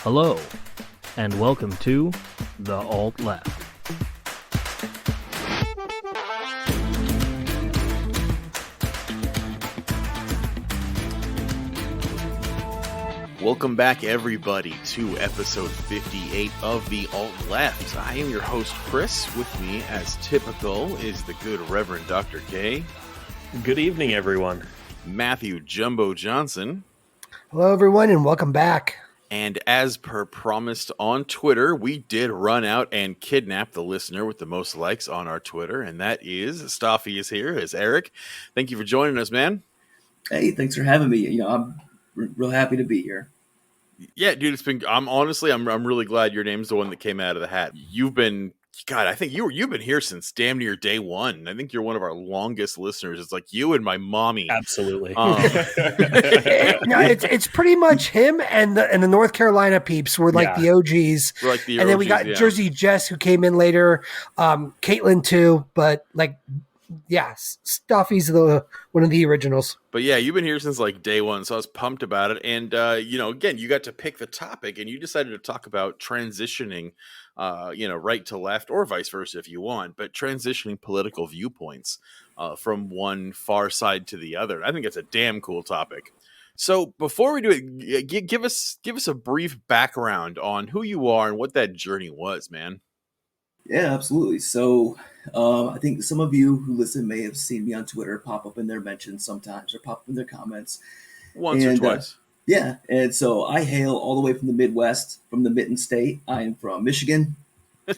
Hello, and welcome to The Alt Left. Welcome back, everybody, to episode 58 of The Alt Left. I am your host, Chris. With me, as typical, is the good Reverend Dr. K. Good evening, everyone. Matthew Jumbo Johnson. Hello, everyone, and welcome back. And as per promised on Twitter, we did run out and kidnap the listener with the most likes on our Twitter, and that is Stauffy is here, is Erik. Thank you for joining us, man. Hey, thanks for having me. I'm real happy to be here. Yeah, dude, it's been. I'm really glad your name's the one that came out of the hat. You've been, God, I think you've been here since damn near day one. I think you're one of our longest listeners. It's like you and my mommy. Absolutely. It's pretty much him and the North Carolina peeps were like the OGs. We're like the and then we got Jersey Jess who came in later, Caitlin too, but Stauffy's one of the originals. But yeah, you've been here since like day one, so I was pumped about it. And again, you got to pick the topic, and you decided to talk about transitioning, right to left, or vice versa if you want, but transitioning political viewpoints from one far side to the other. I think it's a damn cool topic. So before we do it, give us a brief background on who you are and what that journey was, man. Yeah, absolutely. So I think some of you who listen may have seen me on Twitter pop up in their mentions sometimes or pop up in their comments. Once or twice. And so I hail all the way from the Midwest, from the Mitten State. I am from Michigan.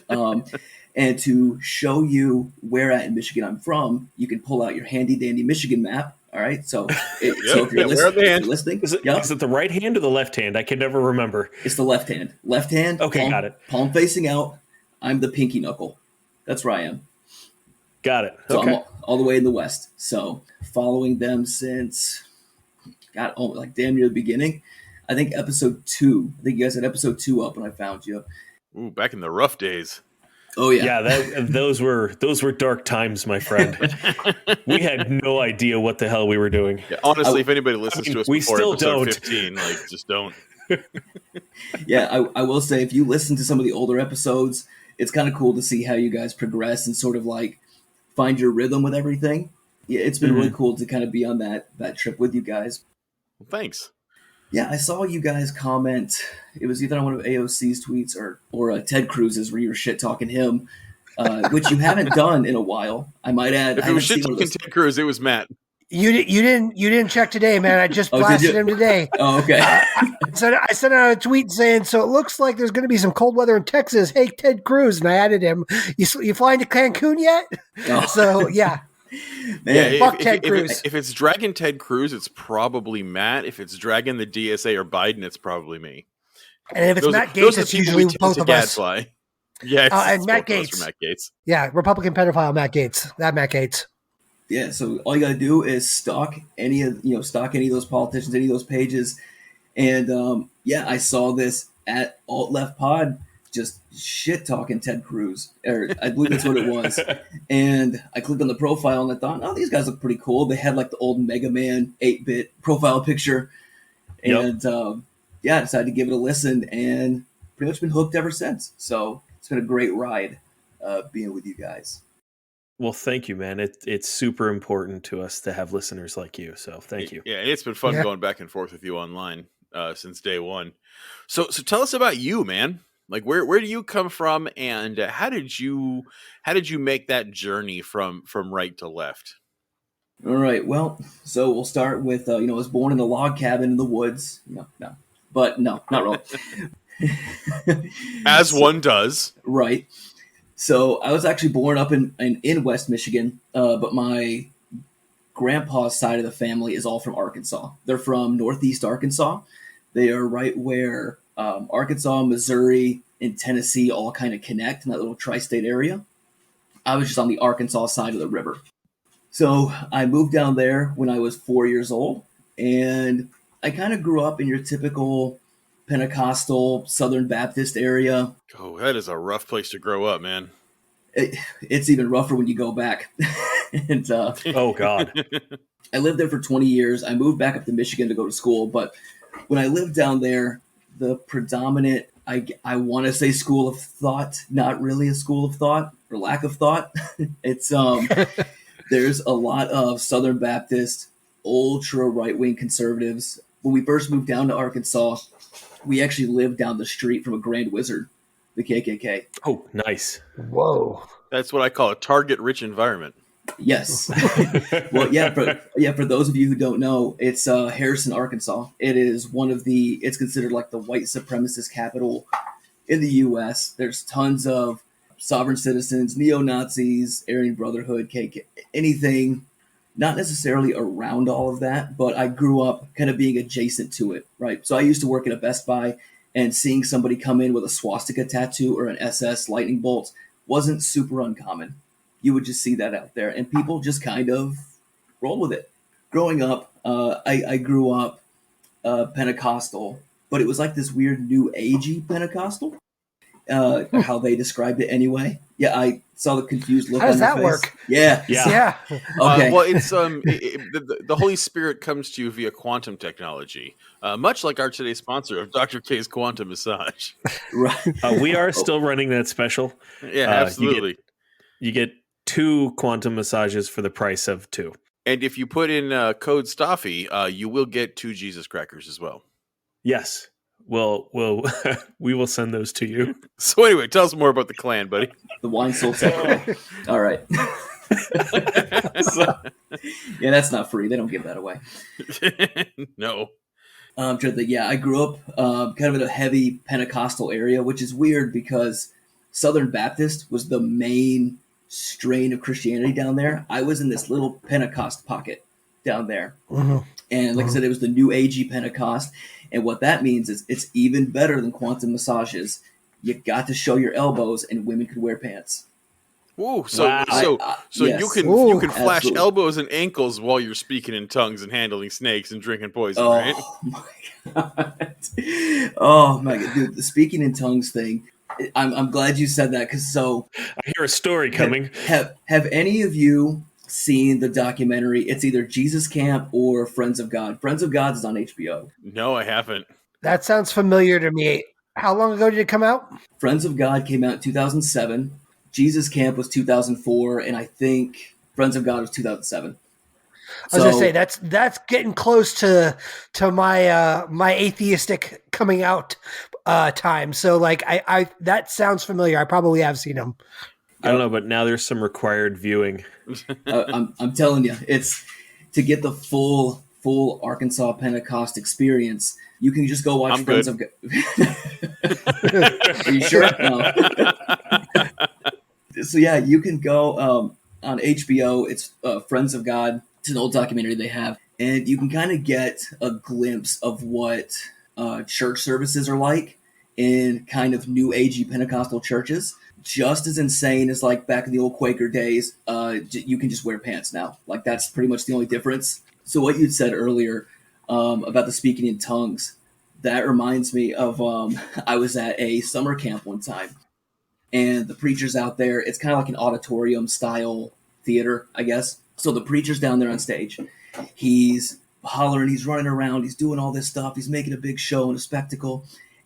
And to show you where at in Michigan I'm from, you can pull out your handy-dandy Michigan map. All right, so if you're listening, is it the right hand or the left hand? I can never remember. It's the left hand. Left hand. Okay, got it. Palm facing out. I'm the pinky knuckle. That's where I am. Got it. So okay. I'm all the way in the West. So following them since, damn near the beginning. I think episode 2. I think you guys had episode 2 up when I found you. Ooh, back in the rough days. Oh yeah. Yeah, those were dark times, my friend. We had no idea what the hell we were doing. Yeah, honestly, if anybody listens to us we before still episode don't. 15, just don't. Yeah, I will say if you listen to some of the older episodes, it's kind of cool to see how you guys progress and sort of find your rhythm with everything. Yeah, it's been really cool to kind of be on that trip with you guys. Well, thanks. Yeah, I saw you guys comment. It was either on one of AOC's tweets or Ted Cruz's where you were shit talking him, which you haven't done in a while. I might add. If it was shit talking Ted Cruz, it was Matt. You didn't check today, man. I just blasted him today. Oh, okay. I sent out a tweet saying, so it looks like there's going to be some cold weather in Texas. Hey, Ted Cruz. And I added him. You flying to Cancun yet? Oh. So, yeah. Man, fuck Ted Cruz. If it's dragging Ted Cruz, it's probably Matt. If it's dragging the DSA or Biden, it's probably me. And if it's Matt Gaetz, it's usually both of us. Yeah, and Matt Gaetz. Yeah, Republican pedophile Matt Gaetz. That Matt Gaetz. Yeah, so all you got to do is stalk any of those politicians, any of those pages, and I saw this at Alt Left Pod, just shit talking Ted Cruz, or I believe that's what it was. And I clicked on the profile and I thought, oh, these guys look pretty cool. They had the old Mega Man 8-bit profile picture, and I decided to give it a listen, and pretty much been hooked ever since. So it's been a great ride being with you guys. Well, thank you, man. It's super important to us to have listeners like you. So thank you. Yeah, it's been fun going back and forth with you online since day one. So tell us about you, man. Where do you come from, and how did you make that journey from right to left? All right. Well, so we'll start with I was born in a log cabin in the woods. No, not really. As one does, right. So I was actually born up in West Michigan, but my grandpa's side of the family is all from Arkansas. They're from Northeast Arkansas. They are right where Arkansas, Missouri, and Tennessee all kind of connect in that little tri-state area. I was just on the Arkansas side of the river. So I moved down there when I was 4 years old, and I kind of grew up in your typical Pentecostal Southern Baptist area. Oh, that is a rough place to grow up, man. It's even rougher when you go back. And, oh, God. I lived there for 20 years. I moved back up to Michigan to go to school. But when I lived down there, the predominant, I want to say school of thought, not really a school of thought or lack of thought. It's there's a lot of Southern Baptist, ultra right-wing conservatives. When we first moved down to Arkansas, we actually lived down the street from a Grand Wizard, the KKK. Oh, nice. Whoa. That's what I call a target-rich environment. Yes. Well, for those of you who don't know, it's Harrison, Arkansas. It is it's considered like the white supremacist capital in the U.S. There's tons of sovereign citizens, neo-Nazis, Aryan Brotherhood, KK, anything, not necessarily around all of that, but I grew up kind of being adjacent to it, right? So I used to work at a Best Buy, and seeing somebody come in with a swastika tattoo or an SS lightning bolt wasn't super uncommon. You would just see that out there, and people just kind of roll with it. Growing up, I grew up Pentecostal, but it was like this weird New Agey Pentecostal, how they described it anyway. Yeah, I saw the confused look How does on your that face. work? Yeah. Yeah. Okay. Well, it's the Holy Spirit comes to you via quantum technology, much like our today's sponsor of Dr. K's Quantum Massage. Right. We are still running that special. Yeah, absolutely. You get 2 quantum massages for the price of 2. And if you put in code Stauffy, you will get 2 Jesus crackers as well. Yes. We'll we will send those to you. So anyway, tell us more about the clan, buddy. The wine sold separately. All right. Yeah, that's not free. They don't give that away. No. I grew up kind of in a heavy Pentecostal area, which is weird because Southern Baptist was the main strain of Christianity down there. I was in this little Pentecost pocket down there. Mhm. And like I said, it was the New Agey Pentecost. And what that means is it's even better than quantum massages. You got to show your elbows, and women could wear pants. Ooh, so Wow. so Yes. you can Ooh, flash absolutely. elbows and ankles while you're speaking in tongues and handling snakes and drinking poison, Oh right? my god! Oh my god, dude! The speaking in tongues thing. I'm glad you said that because I hear a story coming. have any of you seen the documentary? It's either Jesus Camp or Friends of God. Friends of God is on HBO. No, I haven't. That sounds familiar to me. How long ago did it come out? Friends of God came out in 2007. Jesus Camp was 2004, and I think Friends of God was 2007. I was gonna say that's getting close to my my atheistic coming out time. So like I that sounds familiar. I probably have seen them. I don't know, but now there's some required viewing. I'm telling you, it's to get the full Arkansas Pentecost experience. You can just go watch I'm Friends good. of God. Are you sure? No. So yeah, you can go on HBO. It's Friends of God. It's an old documentary they have, and you can kind of get a glimpse of what church services are like in kind of New Agey Pentecostal churches. Just as insane as like back in the old Quaker days. You can just wear pants now. Like that's pretty much the only difference. So what you'd said earlier about the speaking in tongues, that reminds me of I was at a summer camp one time, and the preachers out there, it's kind of like an auditorium style theater, I guess. So the preacher's down there on stage. He's hollering, he's running around, he's doing all this stuff, he's making a big show and a spectacle.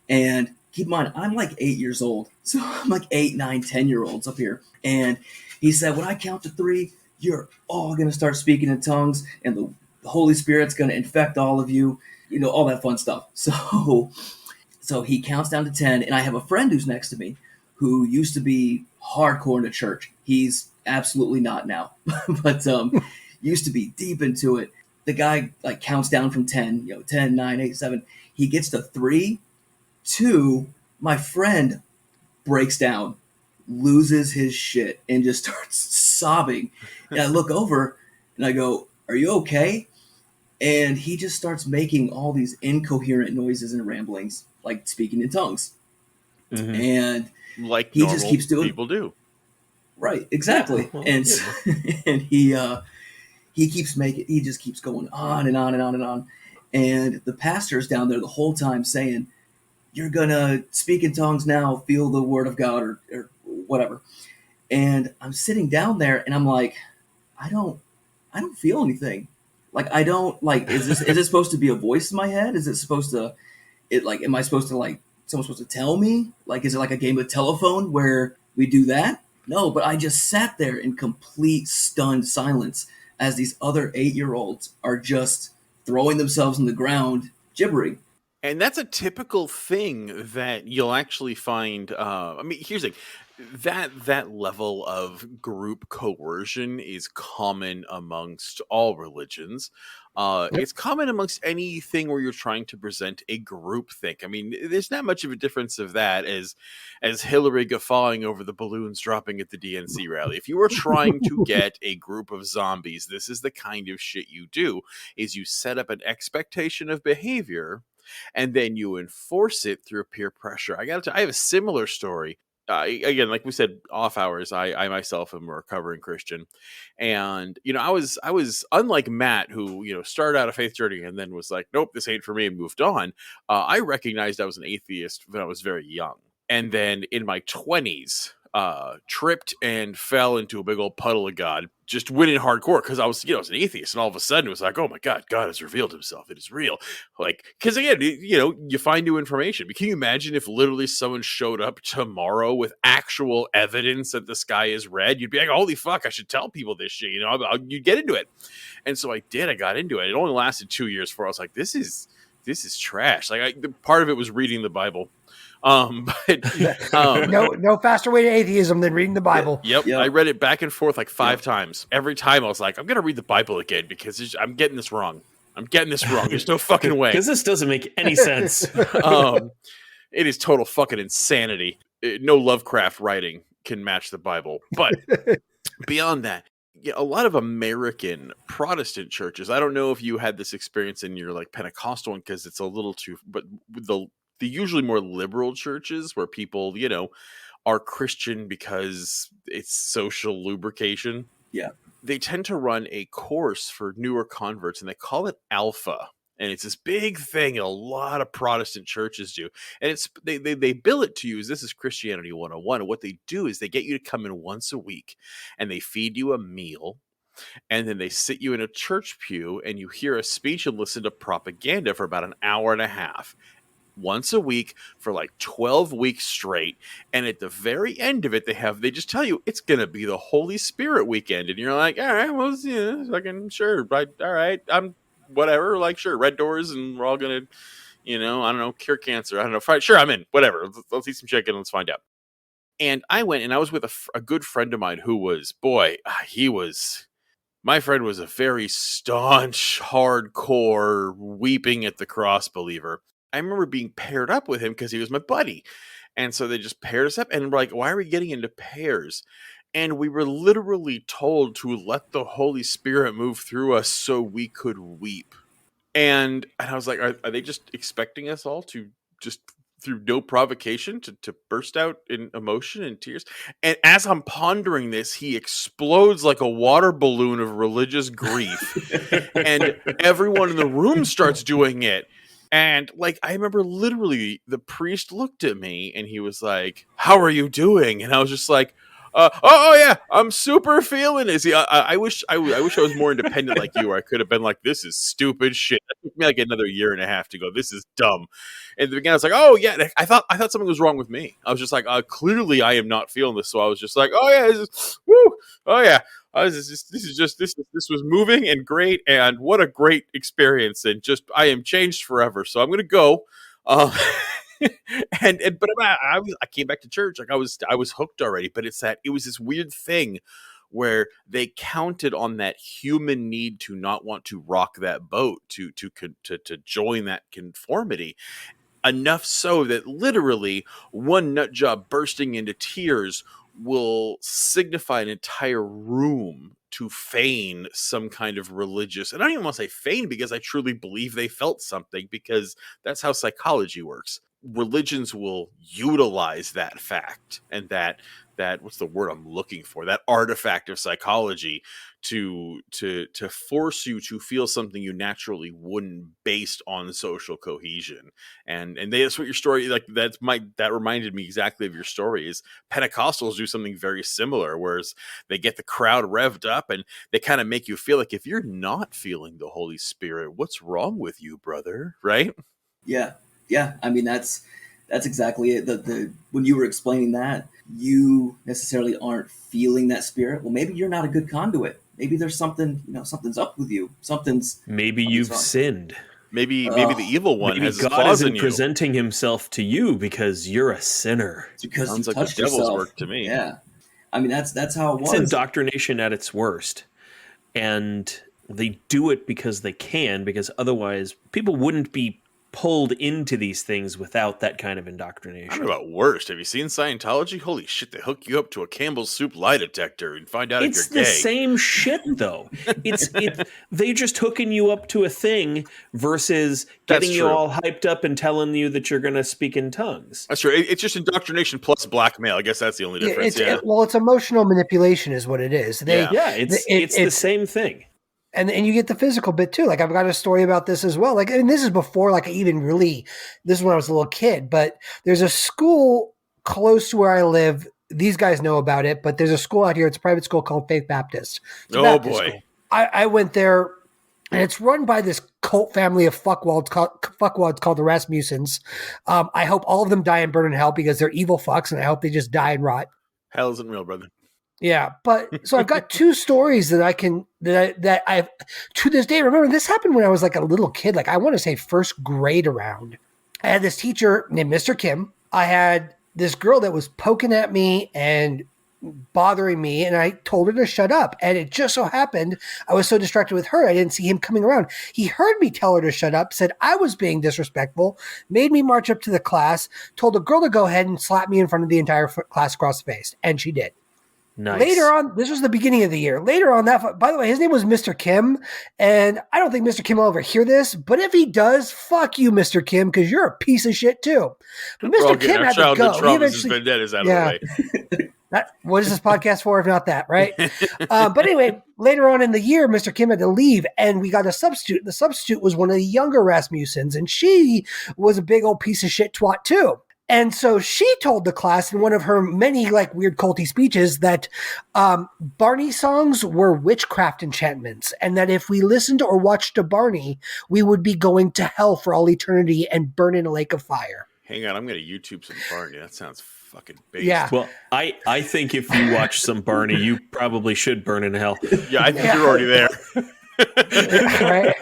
And keep in mind, I'm like 8 years old. So I'm like 8, 9, 10-year-olds up here. And he said, when I count to 3, you're all going to start speaking in tongues, and the Holy Spirit's going to infect all of you, you know, all that fun stuff. So he counts down to 10, and I have a friend who's next to me who used to be hardcore into church. He's absolutely not now, but used to be deep into it. The guy like counts down from 10, 10, 9, 8, 7. He gets to 3, 2. My friend breaks down, loses his shit, and just starts sobbing. And I look over and I go, "Are you okay?" And he just starts making all these incoherent noises and ramblings, like speaking in tongues. Mhm. And Like he just normal keeps doing people do. right, exactly. Yeah, well, and yeah. and he keeps making, he just keeps going on and on and on and on. And the pastor's down there the whole time saying, "You're gonna speak in tongues now, feel the word of God," or whatever. And I'm sitting down there and I'm like, I don't feel anything. Like I don't like, is this supposed to be a voice in my head? Is it supposed to, it like, am I supposed to like, someone supposed to tell me? Like, is it like a game of telephone where we do that? No, but I just sat there in complete stunned silence as these other 8-year-olds are just throwing themselves on the ground, gibbering. And that's a typical thing that you'll actually find. I mean, here's the thing. That level of group coercion is common amongst all religions. It's common amongst anything where you're trying to present a group think. I mean, there's not much of a difference of that as Hillary guffawing over the balloons dropping at the DNC rally. If you were trying to get a group of zombies, this is the kind of shit you do: is you set up an expectation of behavior, and then you enforce it through peer pressure. I have a similar story. Again, like we said, off hours, I myself am a recovering Christian. And, I was unlike Matt, who, started out a faith journey and then was like, nope, this ain't for me, and moved on. I recognized I was an atheist when I was very young. And then in my 20s, tripped and fell into a big old puddle of God, just went in hardcore because I was an atheist, and all of a sudden it was like, oh my God, God has revealed himself. It is real. Like, because again, you find new information. But can you imagine if literally someone showed up tomorrow with actual evidence that the sky is red? You'd be like, holy fuck, I should tell people this shit. You'd get into it. And so I did. I got into it. It only lasted 2 years before I was like, this is trash. Like, part of it was reading the Bible. No faster way to atheism than reading the Bible. Yep. I read it back and forth like 5 times. Every time I was like, I'm going to read the Bible again because I'm getting this wrong. There's no fucking way. Because this doesn't make any sense. It is total fucking insanity. No Lovecraft writing can match the Bible. But beyond that, a lot of American Protestant churches, I don't know if you had this experience in your like Pentecostal one, because it's a little too, but the usually more liberal churches where people, are Christian because it's social lubrication. Yeah. They tend to run a course for newer converts, and they call it Alpha. And it's this big thing a lot of Protestant churches do. And it's they bill it to you as this is Christianity 101. And what they do is they get you to come in once a week, and they feed you a meal. And then they sit you in a church pew, and you hear a speech and listen to propaganda for about an hour and a half. Once a week for like 12 weeks straight. And at the very end of it, they just tell you it's going to be the Holy Spirit weekend. And you're like, all right, well, fucking sure. Right, all right, I'm whatever. Like, sure, red doors, and we're all going to, I don't know, cure cancer. I don't know. Sure, I'm in. Whatever. Let's eat some chicken. Let's find out. And I went, and I was with a good friend of mine who was, my friend was a very staunch, hardcore, weeping at the cross believer. I remember being paired up with him because he was my buddy. And so they just paired us up, and we're like, why are we getting into pairs? And we were literally told to let the Holy Spirit move through us so we could weep. And I was like, are they just expecting us all to just through no provocation to burst out in emotion and tears? And as I'm pondering this, he explodes like a water balloon of religious grief. And everyone in the room starts doing it. And like, I remember literally the priest looked at me and he was like, how are you doing? And I was just like, oh yeah, I'm super feeling it. See, I wish I was more independent like you, or I could have been like, this is stupid shit. It took me like another year and a half to go, this is dumb. And at the beginning I was like, oh yeah, I thought something was wrong with me. I was just like, clearly I am not feeling this. So I was just like, oh yeah, oh yeah. This was moving and great, and what a great experience, and just I am changed forever. So I'm gonna go, but I came back to church like I was hooked already. But it was this weird thing where they counted on that human need to not want to rock that boat, to join that conformity. Enough so that literally one nut job bursting into tears will signify an entire room to feign some kind of religious, and I don't even want to say feign because I truly believe they felt something, because that's how psychology works. Religions will utilize that fact and that what's the word I'm looking for, that artifact of psychology to force you to feel something you naturally wouldn't, based on social cohesion. And that's what your story, like that reminded me exactly of your story, is Pentecostals do something very similar, whereas they get the crowd revved up and they kind of make you feel like if you're not feeling the Holy Spirit, what's wrong with you, brother? Right? Yeah. Yeah, I mean that's exactly it. The when you were explaining that, you necessarily aren't feeling that spirit. Well, maybe you're not a good conduit. Maybe there's something, something's up with you. Maybe Something's you've wrong. sinned. Maybe the Ugh, evil one Maybe has his God claws in isn't you. presenting himself to you because you're a sinner. it's because Sounds you like the touched devil's yourself. work to me. Yeah, I mean that's how it It's was. indoctrination at its worst. And they do it because they can, because otherwise people wouldn't be pulled into these things without that kind of I indoctrination. don't know about worst. Have you seen Scientology? Holy shit, they hook you up to a Campbell's soup lie detector and find out if It's you're the gay. same shit though. They just hooking you up to a thing versus getting That's you true. all hyped up and telling you that you're going to speak in tongues. That's true. It's just indoctrination plus blackmail. I guess that's the only difference. It's emotional manipulation is what it is. Yeah. Yeah, it's the same thing. And you get the physical bit too. Like I've got a story about this as well. Like, I mean, this is before like I even really, this is when I was a little kid, but there's a school close to where I live. These guys know about it, but there's a school out here. It's a private school called Faith Baptist. It's a Oh, Baptist boy. school. I went there, and it's run by this cult family of fuckwads called the Rasmussens. I hope all of them die and burn in hell because they're evil fucks, and I hope they just die and rot. Hell isn't real, brother. Yeah, but so I've got two stories that I've to this day remember. This happened when I was like a little kid, like I want to say first grade around. I had this teacher named Mr. Kim. I had this girl that was poking at me and bothering me, and I told her to shut up. And it just so happened I was so distracted with her, I didn't see him coming around. He heard me tell her to shut up, said I was being disrespectful, made me march up to the class, told the girl to go ahead and slap me in front of the entire class across the face, and she did. Nice. Later on, this was the beginning of the year. Later on, by the way, his name was Mr. Kim, and I don't think Mr. Kim will ever hear this, but if he does, fuck you, Mr. Kim, because you're a piece of shit too. But We're all Mr. getting Kim our had to childhood go. He traumas eventually, and vendettas out yeah. of the way. What is this podcast for if not that, right? But anyway, later on in the year, Mr. Kim had to leave, and we got a substitute. The substitute was one of the younger Rasmussens, and she was a big old piece of shit twat too. And so she told the class in one of her many like weird culty speeches that Barney songs were witchcraft enchantments, and that if we listened or watched a Barney, we would be going to hell for all eternity and burn in a lake of fire. Hang on, I'm going to YouTube some Barney. That sounds fucking based. Yeah. Well, I think if you watch some Barney, you probably should burn in hell. Yeah, I think you're already there. Right?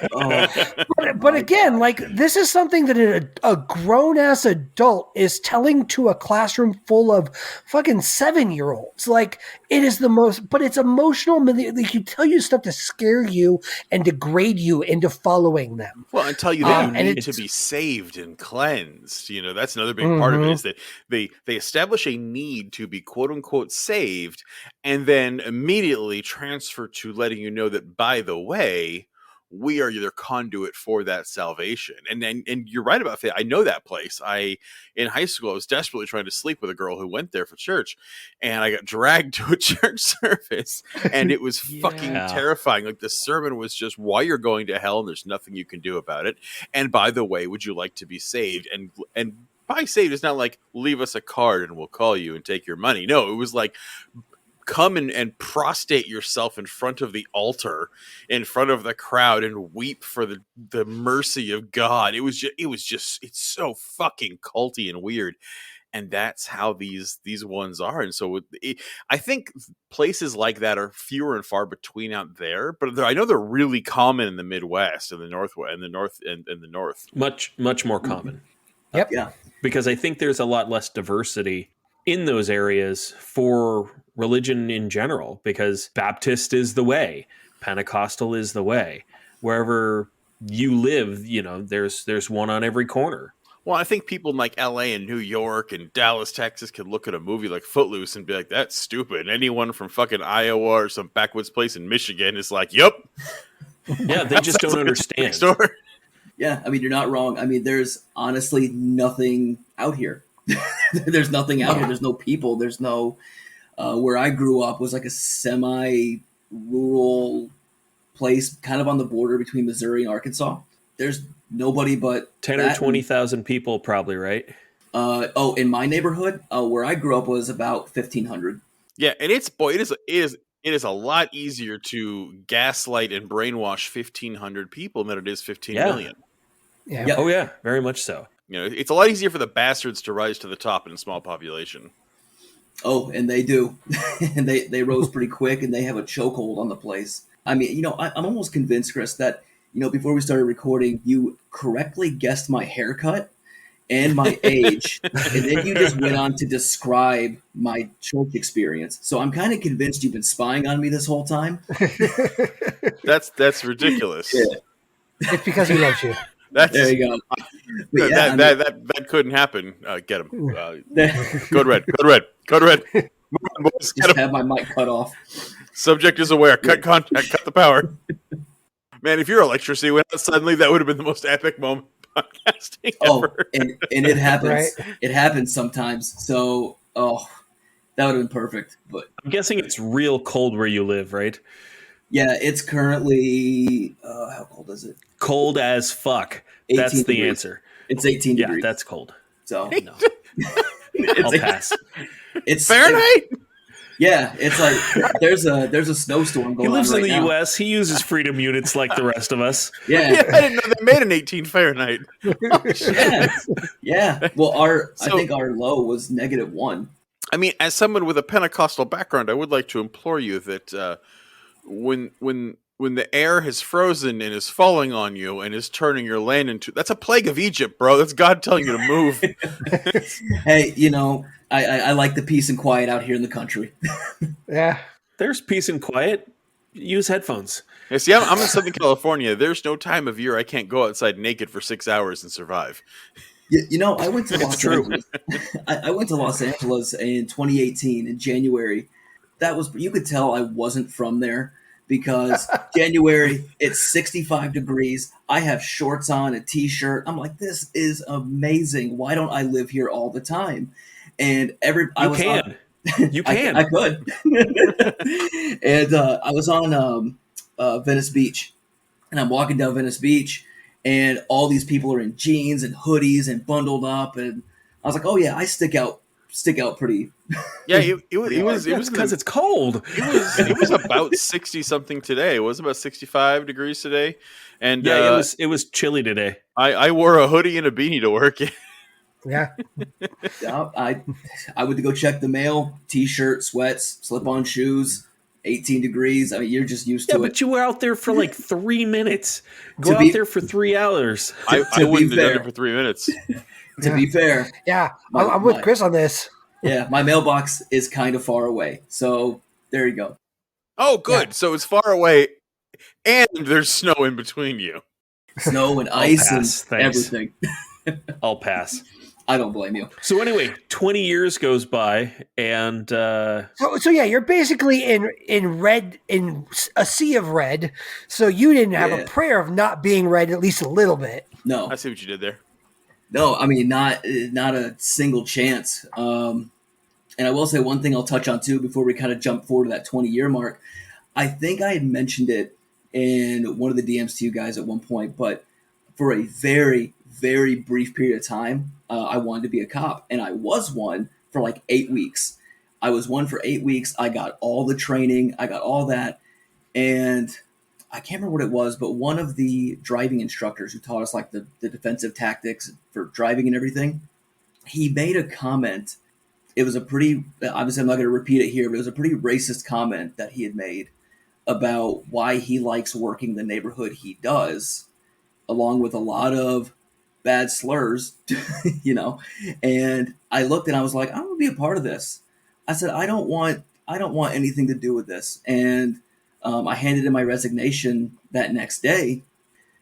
But again, like this is something that a grown-ass adult is telling to a classroom full of fucking 7-year-olds. Like it is the most, but it's emotional. Like you tell you stuff to scare you and degrade you into following them. Well, and tell you that you and need to be saved and cleansed. You know, that's another big part of it is that they establish a need to be quote unquote saved and then immediately transfer to letting you know that, by the way, we are your conduit for that salvation. And you're right about that. I know that place. In high school, I was desperately trying to sleep with a girl who went there for church, and I got dragged to a church service, and it was fucking terrifying. Like the sermon was just why you're going to hell and there's nothing you can do about it. And by the way, would you like to be saved? And by saved, it's not like leave us a card and we'll call you and take your money. No, it was like come and prostrate yourself in front of the altar, in front of the crowd, and weep for the mercy of God. It's so fucking culty and weird. And that's how these ones are. And so I think places like that are fewer and far between out there, but I know they're really common in the Midwest and the Northwest and the North. Much more common. Yep. Yeah. Because I think there's a lot less diversity in those areas for religion in general, because Baptist is the way, Pentecostal is the way. Wherever you live, there's one on every corner. Well, I think people in like LA and New York and Dallas, Texas could look at a movie like Footloose and be like, that's stupid. And anyone from fucking Iowa or some backwoods place in Michigan is like, yep. Yeah, they just don't understand. Yeah, I mean, you're not wrong. I mean, there's honestly nothing out here. There's nothing out here. There's no people. There's no... where I grew up was like a semi-rural place, kind of on the border between Missouri and Arkansas. There's nobody but 10 or 20,000 people, probably, right? In my neighborhood, where I grew up was about 1,500. Yeah, and it is a lot easier to gaslight and brainwash 1,500 people than it is 15 million. Yeah. Yep. Oh yeah, very much so. You know, it's a lot easier for the bastards to rise to the top in a small population. Oh, and they do. And they rose pretty quick, and they have a chokehold on the place. I mean, I'm almost convinced, Chris, that, before we started recording, you correctly guessed my haircut and my age, and then you just went on to describe my church experience. So I'm kind of convinced you've been spying on me this whole time. That's ridiculous. Yeah. It's because he loves you. There you go. But yeah, that couldn't happen. Get him. Code red. Code red. Code red. Move on, boys. Get just him. have my mic cut off. Subject is aware. Cut contact. Cut the power. Man, if your electricity went out suddenly, that would have been the most epic moment in podcasting ever. And it happens. Right? It happens sometimes. So, that would have been perfect. But I'm guessing it's real cold where you live, right? yeah, it's currently how cold is it? Cold as fuck. 18 That's the degrees. answer. It's 18 Yeah, degrees. that's cold. So No. it's, I'll pass. It's Fahrenheit? Yeah, it's like there's a snowstorm He going lives on in right the now. U.S. He uses freedom units like the rest of us. Yeah, Yeah, I didn't know they made an 18 Fahrenheit. yeah. Well, I So- think our low was -1. I mean, as someone with a Pentecostal background, I would like to implore you that when the air has frozen and is falling on you and is turning your land into, that's a plague of Egypt, bro. That's God telling you to move. Hey, I like the peace and quiet out here in the country. Yeah. There's peace and quiet. Use headphones. Yeah, see, I'm in Southern California. There's no time of year I can't go outside naked for 6 hours and survive. I went to Los true. Angeles. I went to Los Angeles in 2018 in January. You could tell I wasn't from there because January, it's 65 degrees. I have shorts on, a t-shirt. I'm like, this is amazing. Why don't I live here all the time? And You can. You can. I could. And I was on Venice Beach, and I'm walking down Venice Beach, and all these people are in jeans and hoodies and bundled up, and I was like, oh yeah, I stick out pretty. Yeah, it was because it's cold. it was about 60 something today. It was about 65 degrees today, and Yeah, it was chilly today. I wore a hoodie and a beanie to work. Yeah. Yeah, I went to go check the mail. T-shirt, sweats, slip-on shoes. 18 degrees. I mean, you're just used Yeah, to it. but you were out there for like 3 minutes. Go To out be- there for 3 hours. I be wouldn't have done fair. it for 3 minutes. To be fair, Yeah. I'm with Chris on this. yeah, my mailbox is kind of far away. So there you go. Oh, good. Yeah. So it's far away, and there's snow in between you. Snow and ice and pass, thanks. everything. I'll pass. I don't blame you. So anyway, 20 years goes by, and So yeah, you're basically in red, in a sea of red. So you didn't have Yeah. a prayer of not being red at least a little bit. No, I see what you did there. no, I mean not a single chance. And I will say one thing I'll touch on too before we kind of jump forward to that 20-year mark. I think I had mentioned it in one of the DMs to you guys at one point, but for a very, very brief period of time, I wanted to be a cop, and I was one for like 8 weeks. I was one for 8 weeks. I got all the training. I got all that, and I can't remember what it was, but one of the driving instructors who taught us like the defensive tactics for driving and everything, he made a comment. It was a pretty, obviously I'm not going to repeat it here, but it was a pretty racist comment that he had made about why he likes working the neighborhood he does, along with a lot of bad slurs, and I looked and I was like, I'm gonna be a part of this. I said, I don't want anything to do with this. And I handed in my resignation that next day.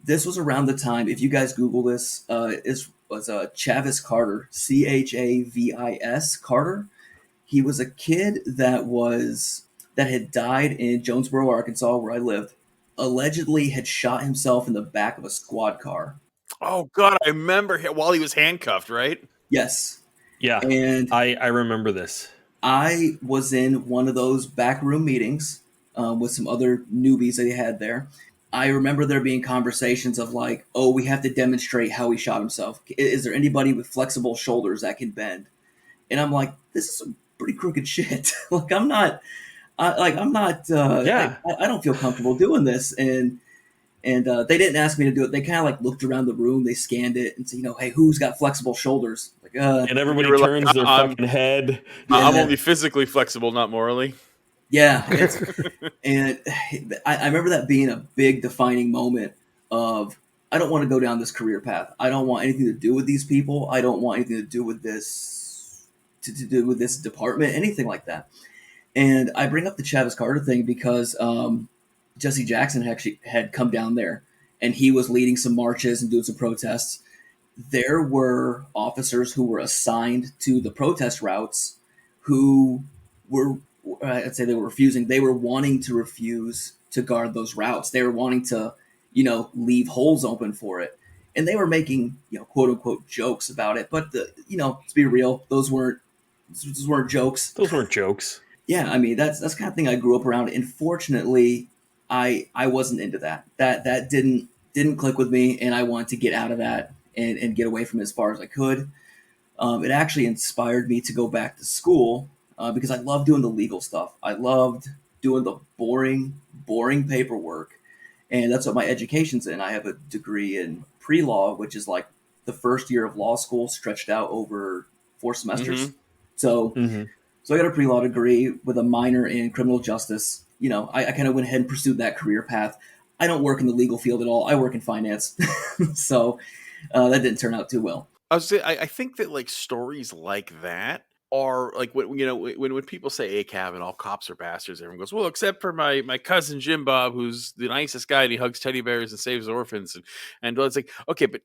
This was around the time, if you guys Google this, it was Chavis Carter, Chavis Carter. He was a kid that had died in Jonesboro, Arkansas, where I lived, allegedly had shot himself in the back of a squad car. Oh, God, I remember while he was handcuffed, right? Yes. yeah, And I remember this. I was in one of those backroom meetings with some other newbies that he had there. I remember there being conversations of like, oh, we have to demonstrate how he shot himself. Is there anybody with flexible shoulders that can bend? And I'm like, this is some pretty crooked shit. Like, I don't feel comfortable doing this. And And they didn't ask me to do it. They kind of like looked around the room, they scanned it, and said, hey, who's got flexible shoulders? Like, And everybody You were like, turns their I'm fucking head. I'm Yeah. only physically flexible, not morally. yeah. And I remember that being a big defining moment of, I don't want to go down this career path. I don't want anything to do with these people. I don't want anything to do with this, to do with this department, anything like that. And I bring up the Travis Carter thing because Jesse Jackson actually had come down there, and he was leading some marches and doing some protests. There were officers who were assigned to the protest routes who were, I'd say they were refusing. They were wanting to refuse to guard those routes. They were wanting to, leave holes open for it. And they were making, quote unquote jokes about it. But to be real, those weren't jokes. Those weren't jokes. Yeah, I mean that's the kind of thing I grew up around. And fortunately, I wasn't into that. That didn't click with me, and I wanted to get out of that and get away from it as far as I could. It actually inspired me to go back to school because I loved doing the legal stuff. I loved doing the boring paperwork, and that's what my education's in. I have a degree in pre-law, which is like the first year of law school stretched out over 4 semesters. Mhm. So I got a pre-law degree with a minor in criminal justice. I kind of went ahead and pursued that career path. I don't work in the legal field at all. I work in finance. So that didn't turn out too well. I think that like stories like that are like when people say ACAB and all cops are bastards, everyone goes, well, except for my cousin Jim Bob, who's the nicest guy and he hugs teddy bears and saves orphans, and it's like, okay, but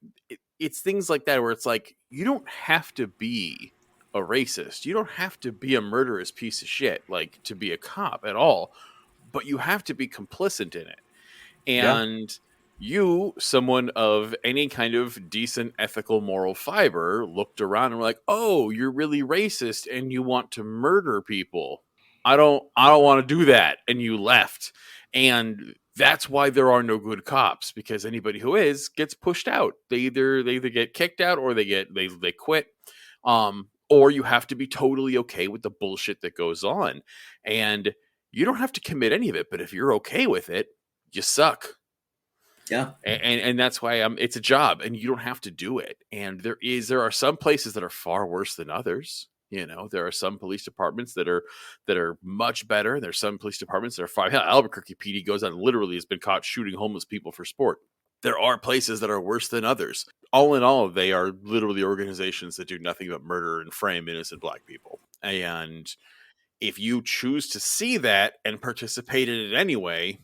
it's things like that where it's like, you don't have to be a racist, you don't have to be a murderous piece of shit like to be a cop at all, but you have to be complicit in it. And you, someone of any kind of decent ethical moral fiber, looked around and were like, oh, you're really racist and you want to murder people. I don't want to do that. And you left. And that's why there are no good cops, because anybody who is gets pushed out. They either get kicked out or they quit. Or you have to be totally okay with the bullshit that goes on. And you don't have to commit any of it, but if you're okay with it, you suck. Yeah. And that's why it's a job and you don't have to do it. And there are some places that are far worse than others. There are some police departments that are much better. There's some police departments that are fine. Hell, Albuquerque PD goes on, literally has been caught shooting homeless people for sport. There are places that are worse than others. All in all, they are literally organizations that do nothing but murder and frame innocent black people. And if you choose to see that and participate in it anyway,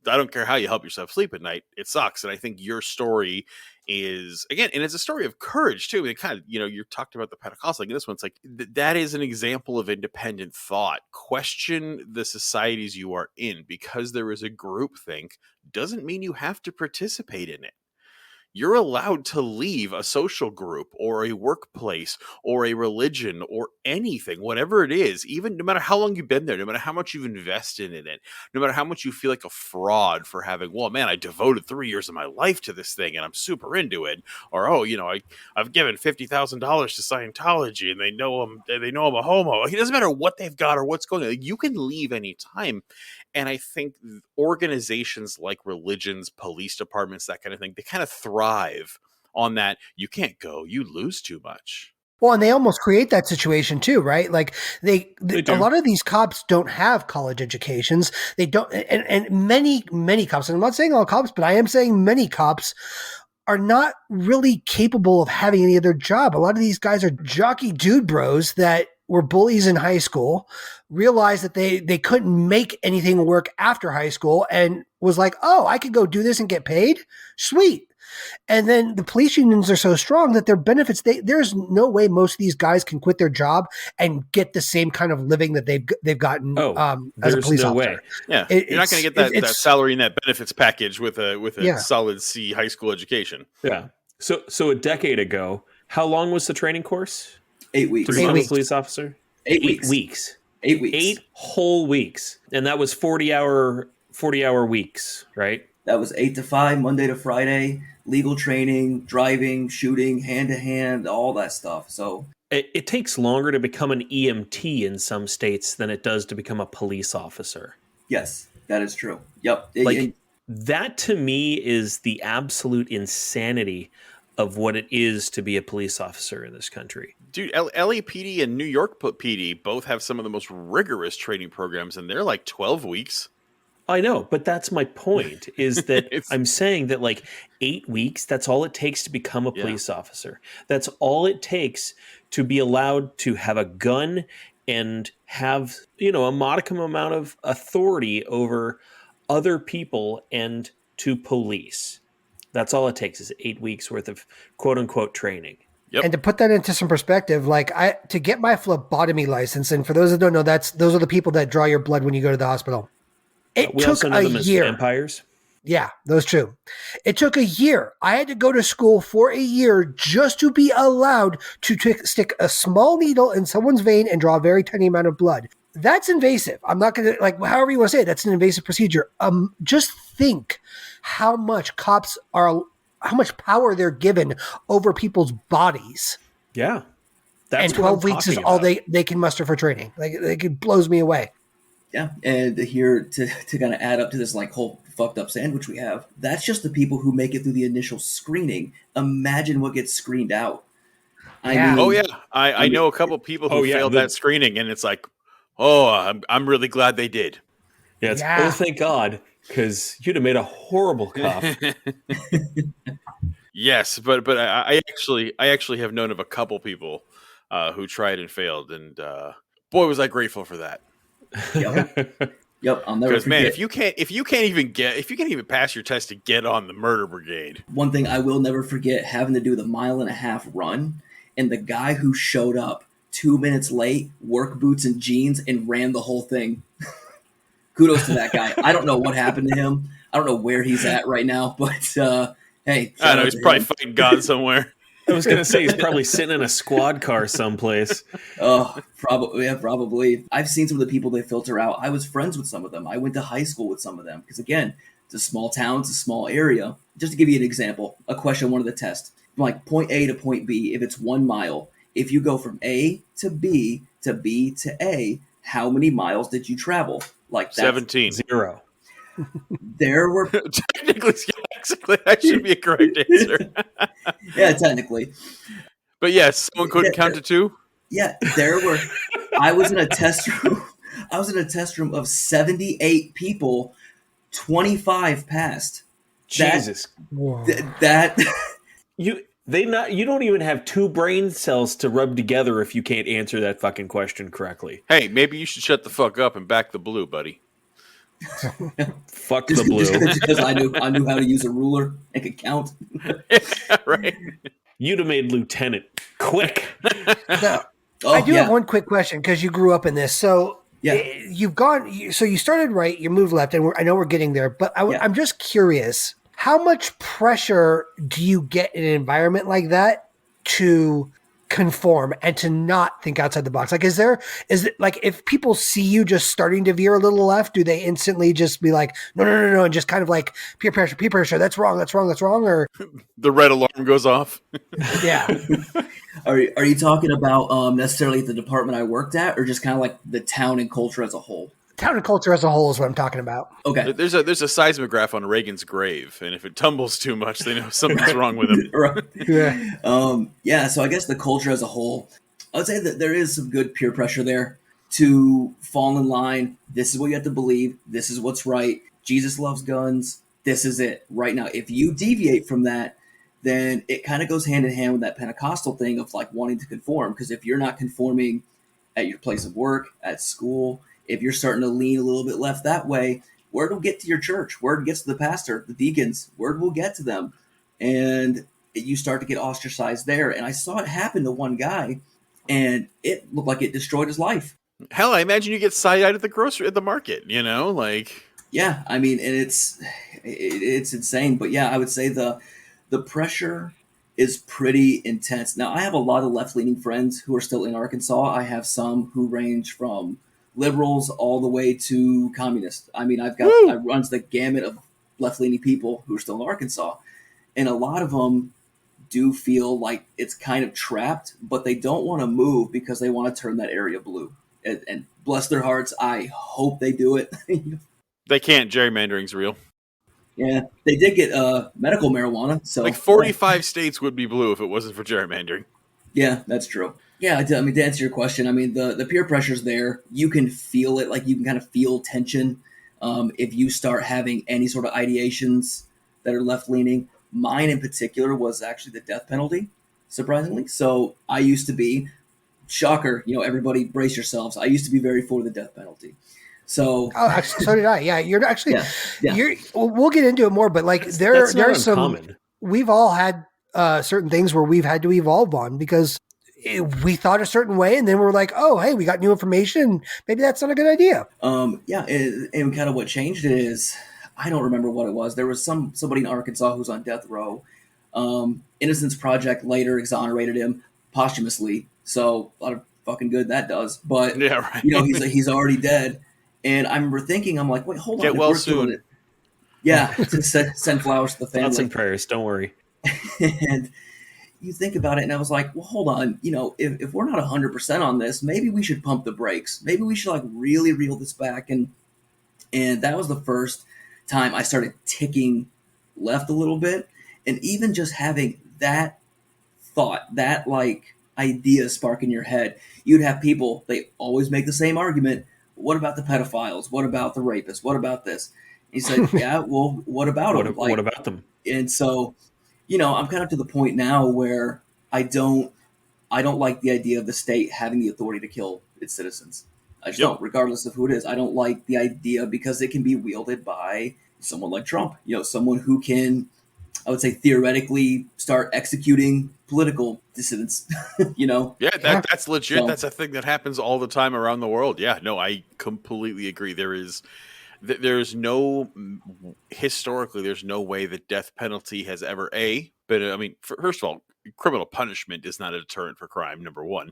I don't care how you help yourself sleep at night, it sucks. And I think your story is, again, and it's a story of courage too. It kind of, you talked about the Pentecostal, like this one's like, that is an example of independent thought. Question the societies you are in. Because there is a groupthink doesn't mean you have to participate in it. You're allowed to leave a social group or a workplace or a religion or anything, whatever it is, even no matter how long you've been there, no matter how much you've invested in it, no matter how much you feel like a fraud for having, well, man, I devoted 3 years of my life to this thing and I'm super into it. Or, I've given $50,000 to Scientology and they know I'm a homo. It doesn't matter what they've got or what's going on. You can leave anytime. And I think organizations like religions, police departments, that kind of thing, they kind of thrive on that. You can't go, you lose too much. Well, and they almost create that situation too, right? Like they do. a lot of these cops don't have college educations. They don't, and many cops, and I'm not saying all cops, but I am saying many cops are not really capable of having any other job. A lot of these guys are jockey dude bros that were bullies in high school, realized that they couldn't make anything work after high school and was like, oh, I could go do this and get paid? Sweet. And then the police unions are so strong that their benefits, there's no way most of these guys can quit their job and get the same kind of living that they've gotten as a police officer. Way. Yeah, you're not going to get that salary and that benefits package with a solid C high school education. Yeah. So a decade ago, how long was the training course? 8 weeks. To become a police officer? 8 weeks. 8 weeks. 8 whole weeks. And that was 40-hour weeks, right? That was 8 to 5, Monday to Friday, legal training, driving, shooting, hand-to-hand, all that stuff. So it takes longer to become an EMT in some states than it does to become a police officer. Yes, that is true. Yep. That to me is the absolute insanity of what it is to be a police officer in this country. Dude, LAPD and New York PD both have some of the most rigorous training programs, and they're like 12 weeks. I know, but that's my point, is that I'm saying that like 8 weeks, that's all it takes to become a police officer. That's all it takes to be allowed to have a gun and have, a modicum amount of authority over other people and to police. That's all it takes is 8 weeks worth of quote unquote training. Yep. And to put that into some perspective, to get my phlebotomy license, and for those that don't know, those are the people that draw your blood when you go to the hospital. It we took also know a them as year. vampires. Yeah, those two. It took a year. I had to go to school for a year just to be allowed to stick a small needle in someone's vein and draw a very tiny amount of blood. That's invasive. I'm not going to, however you want to say it, that's an invasive procedure. Just think how much how much power they're given over people's bodies. Yeah. And 12 weeks is all they can muster for training. It blows me away. Yeah, and here to kind of add up to this whole fucked up sandwich we have, that's just the people who make it through the initial screening. Imagine what gets screened out. Yeah. I know a couple people who failed that screening, and it's like, I'm really glad they did. Yeah, oh, thank God, because you'd have made a horrible cop. Yes, but I actually have known of a couple people who tried and failed, and boy, was I grateful for that. Yep, I'll never forget. Because man, if you can't even pass your test to get on the murder brigade. One thing I will never forget, having to do the 1.5-mile run, and the guy who showed up 2 minutes late, work boots and jeans, and ran the whole thing. Kudos to that guy. I don't know what happened to him. I don't know where he's at right now, but hey, I don't know, he's probably fighting God somewhere. I was going to say he's probably sitting in a squad car someplace. Oh, probably. Yeah, probably. I've seen some of the people they filter out. I was friends with some of them. I went to high school with some of them. Because again, it's a small town, it's a small area. Just to give you an example, a question, one of the tests. Like point A to point B, if it's 1 mile, if you go from A to B to B to A, how many miles did you travel? 17. 0. There were technically that should be a correct answer. Yeah, technically. But yes, someone couldn't count to 2. Yeah, there were. I was in a test room. I was in a test room of 78 people. 25 passed. Jesus. You don't even have 2 brain cells to rub together if you can't answer that fucking question correctly. Hey, maybe you should shut the fuck up and back the blue, buddy. Fuck the blue. Just because I knew how to use a ruler and could count. Right. You'd have made lieutenant quick. I do have one quick question because you grew up in this. So you've gone. So you started right. You moved left, and I know we're getting there. But I'm just curious. How much pressure do you get in an environment like that to conform and to not think outside the box? Is it if people see you just starting to veer a little left, do they instantly just be like, no, and just kind of like peer pressure, that's wrong, or the red alarm goes off? Yeah. Are you talking about necessarily the department I worked at, or just kind of like the town and culture as a whole? Town and culture as a whole is what I'm talking about. Okay. There's a seismograph on Reagan's grave, and if it tumbles too much, they know something's wrong with him. Right. Yeah. So I guess the culture as a whole, I would say that there is some good peer pressure there to fall in line. This is what you have to believe. This is what's right. Jesus loves guns. This is it right now. If you deviate from that, then it kind of goes hand in hand with that Pentecostal thing of wanting to conform. Because if you're not conforming at your place of work, at school, if you're starting to lean a little bit left that way, word will get to your church. Word gets to the pastor, the deacons. Word will get to them. And you start to get ostracized there. And I saw it happen to one guy, and it looked like it destroyed his life. Hell, I imagine you get side-eyed at the market, Yeah, I mean, and it's insane. But yeah, I would say the pressure is pretty intense. Now, I have a lot of left-leaning friends who are still in Arkansas. I have some who range from liberals all the way to communists. I mean, I runs the gamut of left-leaning people who are still in Arkansas. And a lot of them do feel like it's kind of trapped, but they don't want to move because they want to turn that area blue. And bless their hearts, I hope they do it. They can't. Gerrymandering's real. Yeah, they did get medical marijuana. So Like 45 states would be blue if it wasn't for gerrymandering. yeah, that's true. Yeah, I mean, to answer your question, I mean, the peer pressure's there. You can feel it, like you can kind of feel tension if you start having any sort of ideations that are left leaning. Mine in particular was actually the death penalty, surprisingly. So I used to be, shocker, everybody brace yourselves. I used to be very for the death penalty. So Oh, actually, so did I. Yeah, you're actually, yeah. We'll get into it more, but like That's there's not some. uncommon. We've all had certain things where we've had to evolve on because we thought a certain way, and then we're like, oh, hey, we got new information. Maybe that's not a good idea. And kind of what changed it is, I don't remember what it was. There was somebody in Arkansas who was on death row. Innocence Project later exonerated him posthumously, so a lot of fucking good that does. But Yeah, right. he's already dead. And I remember thinking, I'm like, wait, hold on. Get if well we're doing soon. it- Yeah, to send flowers to the family. Thoughts and prayers. Don't worry. And you think about it, and I was like, well, hold on. If we're not 100% on this, maybe we should pump the brakes. Maybe we should like really reel this back. And that was the first time I started ticking left a little bit. And even just having that thought, that like idea spark in your head, you'd have people, they always make the same argument. What about the pedophiles? What about the rapists? What about this? And he said, yeah, well, what about them? What about them? And so, I'm kind of to the point now where I don't like the idea of the state having the authority to kill its citizens. I just don't, regardless of who it is. I don't like the idea because it can be wielded by someone like Trump, someone who can, I would say, theoretically start executing political dissidents, Yeah, that's legit. So- That's a thing that happens all the time around the world. Yeah, no, I completely agree. There's no, historically, there's no way the death penalty has ever been. I mean, first of all, criminal punishment is not a deterrent for crime. Number one,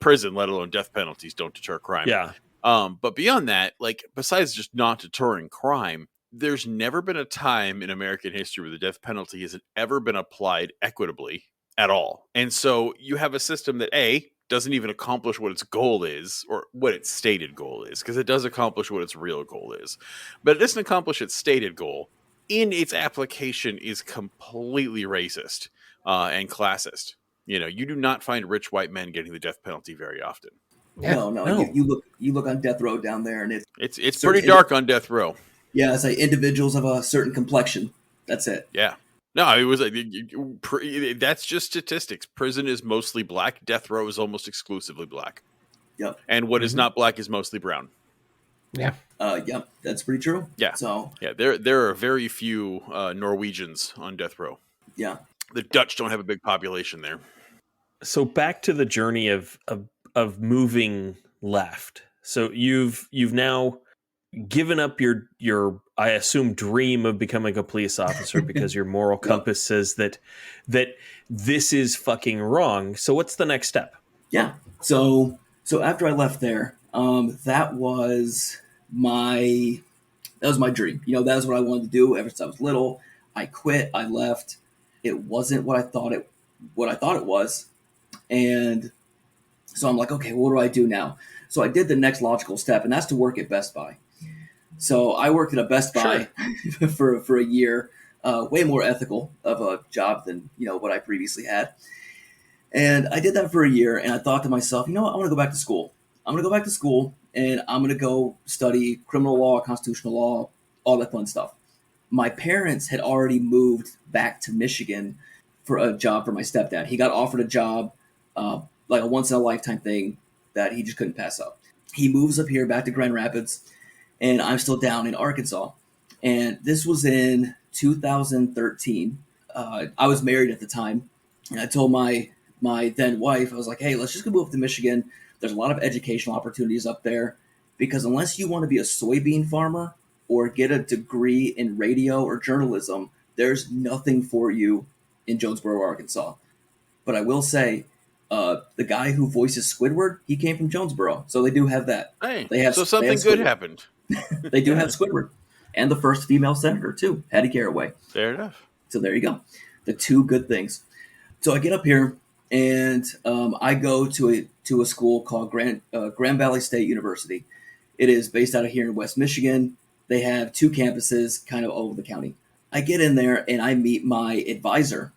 prison, let alone death penalties, don't deter crime. Yeah. But beyond that, like besides just not deterring crime, there's never been a time in American history where the death penalty has ever been applied equitably at all. And so you have a system that doesn't even accomplish what its goal is or what its stated goal is, because it does accomplish what its real goal is, but it doesn't accomplish its stated goal. In its application is completely racist and classist. You do not find rich white men getting the death penalty very often. Yeah. No. You look on death row down there, and It's pretty dark on death row. yeah, it's like individuals of a certain complexion. That's it. Yeah. No, it was that's just statistics. Prison is mostly black. Death row is almost exclusively black. Yep. And what is not black is mostly brown. Yeah. Yep, that's pretty true. Yeah. So Yeah, there are very few Norwegians on death row. yeah. The Dutch don't have a big population there. So back to the journey of moving left. So you've now given up your I assume dream of becoming a police officer because your moral compass says that this is fucking wrong. So what's the next step? Yeah. So after I left there, that was my dream. That was what I wanted to do ever since I was little. I quit. I left. It wasn't what I thought it was, and so I'm like, okay, what do I do now? So I did the next logical step, and that's to work at Best Buy. So I worked at a Best Buy for a year, way more ethical of a job than what I previously had. And I did that for a year, and I thought to myself, you know what? I want to go back to school. I'm going to go back to school, and I'm going to go study criminal law, constitutional law, all that fun stuff. My parents had already moved back to Michigan for a job for my stepdad. He got offered a job, like a once-in-a-lifetime thing that he just couldn't pass up. He moves up here back to Grand Rapids, and I'm still down in Arkansas. And this was in 2013. I was married at the time, and I told my then wife, I was like, hey, let's just go move to Michigan. There's a lot of educational opportunities up there, because unless you want to be a soybean farmer or get a degree in radio or journalism, there's nothing for you in Jonesboro, Arkansas. But I will say, the guy who voices Squidward, he came from Jonesboro, so they do have that. Hey, So something good happened. They do have Squidward, and the first female senator too, Hattie Caraway. Fair enough. So there you go, the two good things. So I get up here, and I go to a school called Grand Valley State University. It is based out of here in West Michigan. They have 2 campuses kind of all over the county. I get in there and I meet my advisor.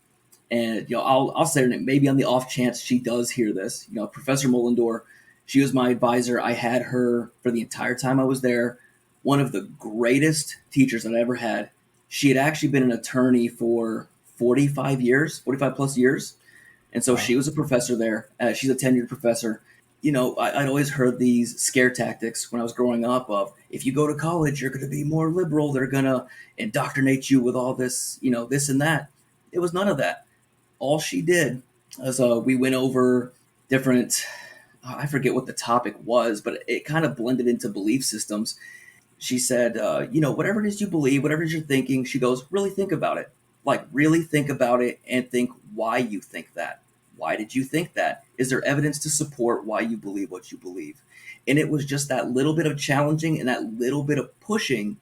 And I'll say her name, maybe on the off chance she does hear this. Professor Mullendor, she was my advisor. I had her for the entire time I was there. One of the greatest teachers that I ever had. She had actually been an attorney for 45 plus years. And so She was a professor there. She's a tenured professor. I'd always heard these scare tactics when I was growing up of, if you go to college, you're going to be more liberal. They're going to indoctrinate you with all this, this and that. It was none of that. All she did was we went over different, I forget what the topic was, but it kind of blended into belief systems. She said, whatever it is you believe, whatever it is you're thinking, she goes, really think about it. Like, really think about it and think why you think that. Why did you think that? Is there evidence to support why you believe what you believe? And it was just that little bit of challenging and that little bit of pushing.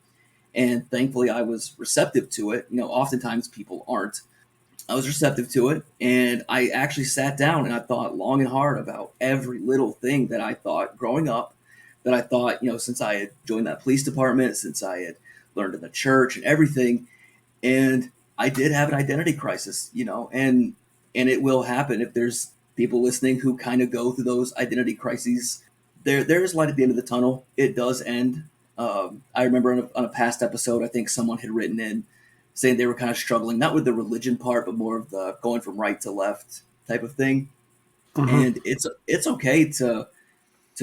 And thankfully, I was receptive to it. Oftentimes people aren't. I was receptive to it, and I actually sat down and I thought long and hard about every little thing that I thought growing up, that I thought, since I had joined that police department, since I had learned in the church and everything. And I did have an identity crisis, and it will happen if there's people listening who kind of go through those identity crises. There's light at the end of the tunnel. It does end. I remember on a past episode, I think someone had written in saying they were kind of struggling, not with the religion part, but more of the going from right to left type of thing. Mm-hmm. And it's okay to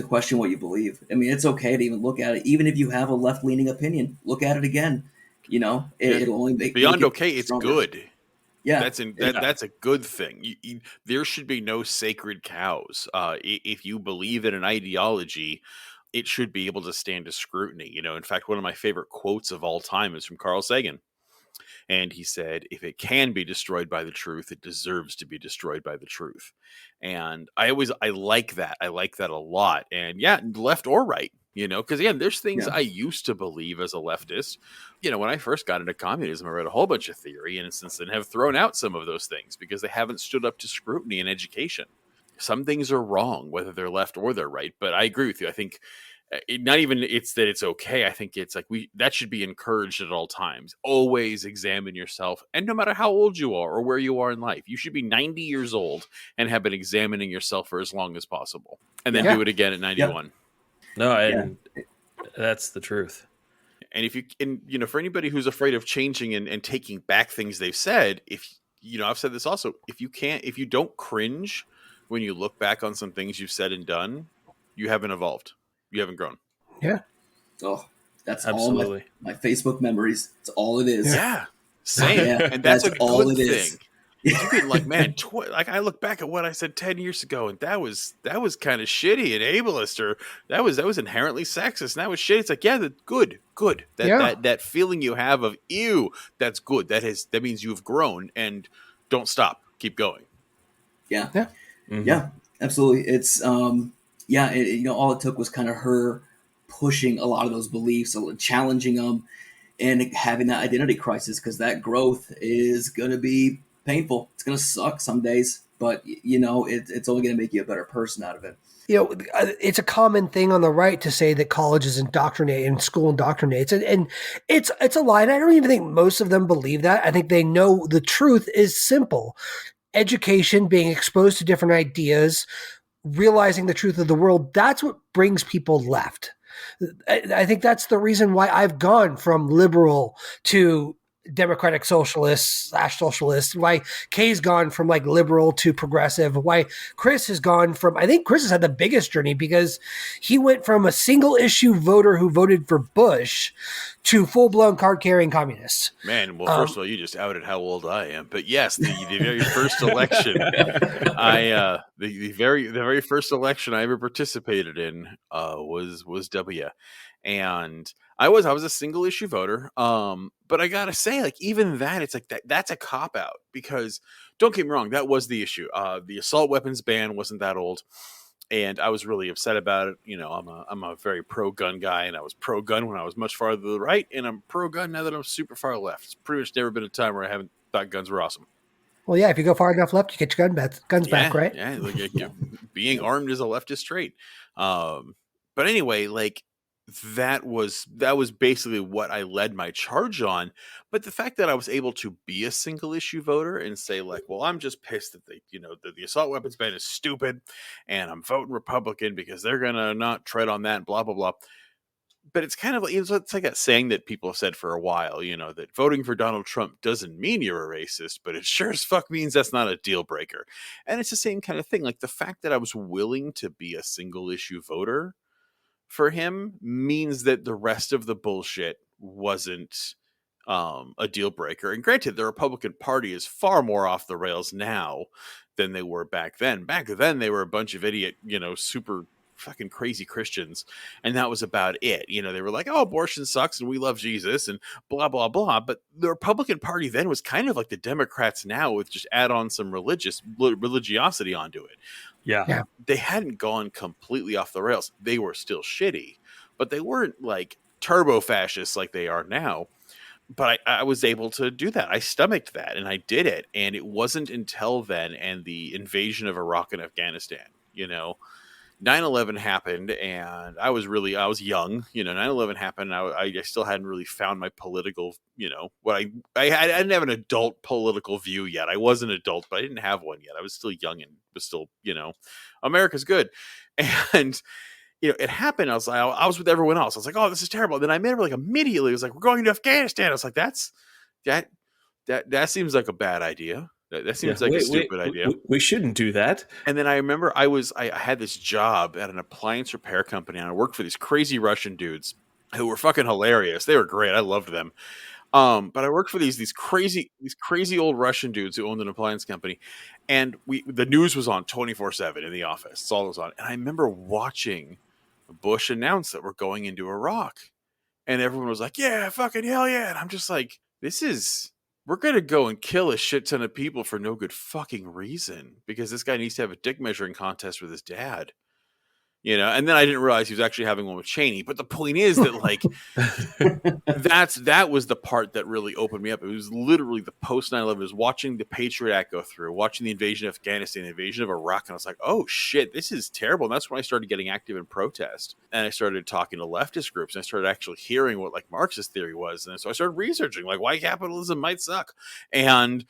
question what you believe. I mean, it's okay to even look at it. Even if you have a left-leaning opinion, look at it again. It'll only make beyond okay. It's stronger. Good. Yeah, that's a good thing. There should be no sacred cows. If you believe in an ideology, it should be able to stand to scrutiny. In fact, one of my favorite quotes of all time is from Carl Sagan. And he said, if it can be destroyed by the truth, it deserves to be destroyed by the truth. And I like that. I like that a lot. And yeah, left or right, because again, there's things I used to believe as a leftist. When I first got into communism, I read a whole bunch of theory and since then have thrown out some of those things because they haven't stood up to scrutiny in education. Some things are wrong, whether they're left or they're right. But I agree with you. I think not even it's that it's okay. I think it's like that should be encouraged at all times. Always examine yourself. And no matter how old you are or where you are in life, you should be 90 years old and have been examining yourself for as long as possible. And then do it again at 91. No, and that's the truth. And if for anybody who's afraid of changing and taking back things they've said, I've said this also, if you don't cringe when you look back on some things you've said and done, you haven't evolved. You haven't grown. Yeah. Oh, that's absolutely all my Facebook memories. That's all it is. Yeah. Same. And that's a good thing. You can man, I look back at what I said 10 years ago, and that was kind of shitty and ableist, or that was inherently sexist, and that was shitty. It's like, yeah, that's good. That feeling you have of ew, that's good. That means you've grown, and don't stop. Keep going. Yeah. Yeah. Mm-hmm. Yeah. Absolutely. It's all it took was kind of her pushing a lot of those beliefs, challenging them, and having that identity crisis, because that growth is going to be painful. It's going to suck some days, but it's only going to make you a better person out of it. It's a common thing on the right to say that college is indoctrinating and school indoctrinates, and it's a lie. And I don't even think most of them believe that. I think they know the truth is simple. Education, being exposed to different ideas, realizing the truth of the world, that's what brings people left. I think that's the reason why I've gone from liberal to democratic socialist / socialist, why Kay's gone from liberal to progressive, why Chris has gone from, I think Chris has had the biggest journey because he went from a single issue voter who voted for Bush to full-blown card-carrying communist. Man, well, first of all, you just outed how old I am. But yes, the very first election, the very first election I ever participated in was W. And I was a single issue voter. But I gotta say, even that, it's that's a cop out, because don't get me wrong, that was the issue. The assault weapons ban wasn't that old, and I was really upset about it. I'm a very pro gun guy, and I was pro gun when I was much farther to the right, and I'm pro gun now that I'm super far left. It's pretty much never been a time where I haven't thought guns were awesome. Well, yeah, if you go far enough left, you get your guns back, right? Yeah, being armed is a leftist trait. But anyway, that was basically what I led my charge on. But the fact that I was able to be a single issue voter and say like, well, I'm just pissed that the assault weapons ban is stupid, and I'm voting Republican because they're gonna not tread on that, and blah blah blah. But it's kind of like, it's like that saying that people have said for a while, that voting for Donald Trump doesn't mean you're a racist, but it sure as fuck means that's not a deal breaker. And it's the same kind of thing. Like the fact that I was willing to be a single issue voter for him means that the rest of the bullshit wasn't a deal breaker. And granted, the Republican Party is far more off the rails now than they were back then. Back then, they were a bunch of idiot, super fucking crazy Christians, and that was about it. They were like, oh, abortion sucks and we love Jesus and blah blah blah. But the Republican Party then was kind of like the Democrats now, with just add on some religiosity onto it. Yeah. They hadn't gone completely off the rails. They were still shitty, but they weren't like turbo fascists like they are now. But I was able to do that. I stomached that and I did it. And it wasn't until then and the invasion of Iraq and Afghanistan, 9/11 happened, and I was young. 9/11 happened. I still hadn't really found my political, I didn't have an adult political view yet. I was an adult, but I didn't have one yet. I was still young and was still, America's good. And, it happened. I was with everyone else. I was like, oh, this is terrible. And then I remember like immediately, it was like, we're going to Afghanistan. I was like, that seems like a bad idea. That seems like a stupid idea. We shouldn't do that. And then I remember I had this job at an appliance repair company, and I worked for these crazy Russian dudes who were fucking hilarious. They were great. I loved them. But I worked for these crazy old Russian dudes who owned an appliance company, and the news was on 24/7 in the office. That's all it was on. And I remember watching Bush announce that we're going into Iraq, and everyone was like, "Yeah, fucking hell yeah!" And I'm just like, we're going to go and kill a shit ton of people for no good fucking reason because this guy needs to have a dick measuring contest with his dad. And then I didn't realize he was actually having one with Cheney. But the point is that, like, that was the part that really opened me up. It was literally the post 9/11. It was watching the Patriot Act go through, watching the invasion of Afghanistan, the invasion of Iraq. And I was like, oh, shit, this is terrible. And that's when I started getting active in protest. And I started talking to leftist groups. And I started actually hearing what, like, Marxist theory was. And so I started researching, like, why capitalism might suck. And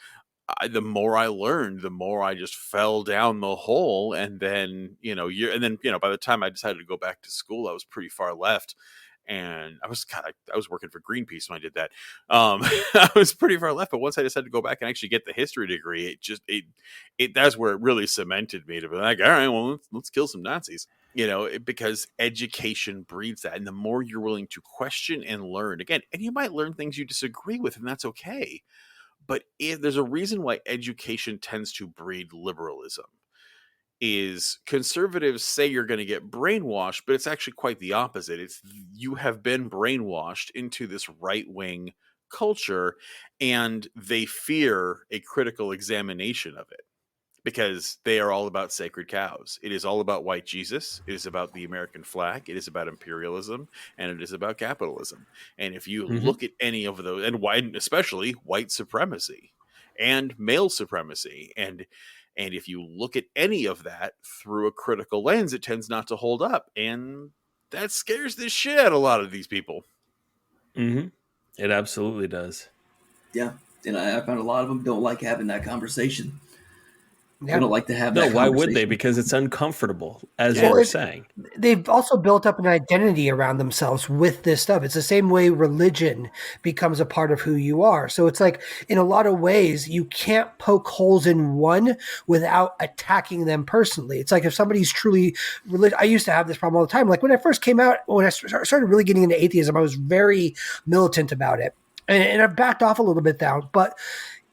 the more I learned, the more I just fell down the hole. And then, by the time I decided to go back to school, I was pretty far left. And I was working for Greenpeace when I did that. I was pretty far left. But once I decided to go back and actually get the history degree, that's where it really cemented me to be like, all right, well, let's kill some Nazis. Because education breeds that. And the more you're willing to question and learn, again, and you might learn things you disagree with, and that's okay. But if there's a reason why education tends to breed liberalism, is conservatives say you're going to get brainwashed, but it's actually quite the opposite. It's you have been brainwashed into this right-wing culture, and they fear a critical examination of it because they are all about sacred cows. It is all about white Jesus. It is about the American flag. It is about imperialism, and it is about capitalism. And if you look at any of those, and especially white supremacy and male supremacy, and if you look at any of that through a critical lens, it tends not to hold up. And that scares the shit out of a lot of these people. Mm-hmm. It absolutely does. Yeah. And I found a lot of them don't like having that conversation. Yeah. They don't like to have that why would they? Because it's uncomfortable, as you were saying. They've also built up an identity around themselves with this stuff. It's the same way religion becomes a part of who you are. So it's like, in a lot of ways, you can't poke holes in one without attacking them personally. It's like if somebody's truly religious. I used to have this problem all the time. Like when I first came out, when I started really getting into atheism, I was very militant about it. And I've backed off a little bit now, but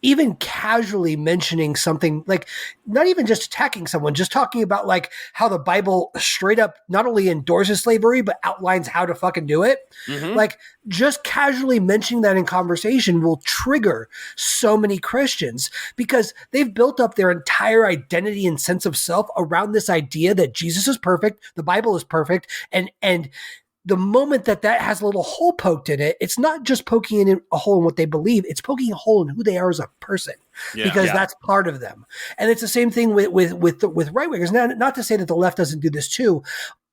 even casually mentioning something, like not even just attacking someone, just talking about like how the Bible straight up not only endorses slavery, but outlines how to fucking do it. Mm-hmm. Like just casually mentioning that in conversation will trigger so many Christians because they've built up their entire identity and sense of self around this idea that Jesus is perfect, the Bible is perfect, and the moment that has a little hole poked in it, it's not just poking in a hole in what they believe, it's poking a hole in who they are as a person, because that's part of them. And it's the same thing with right-wingers. Not to say that the left doesn't do this too.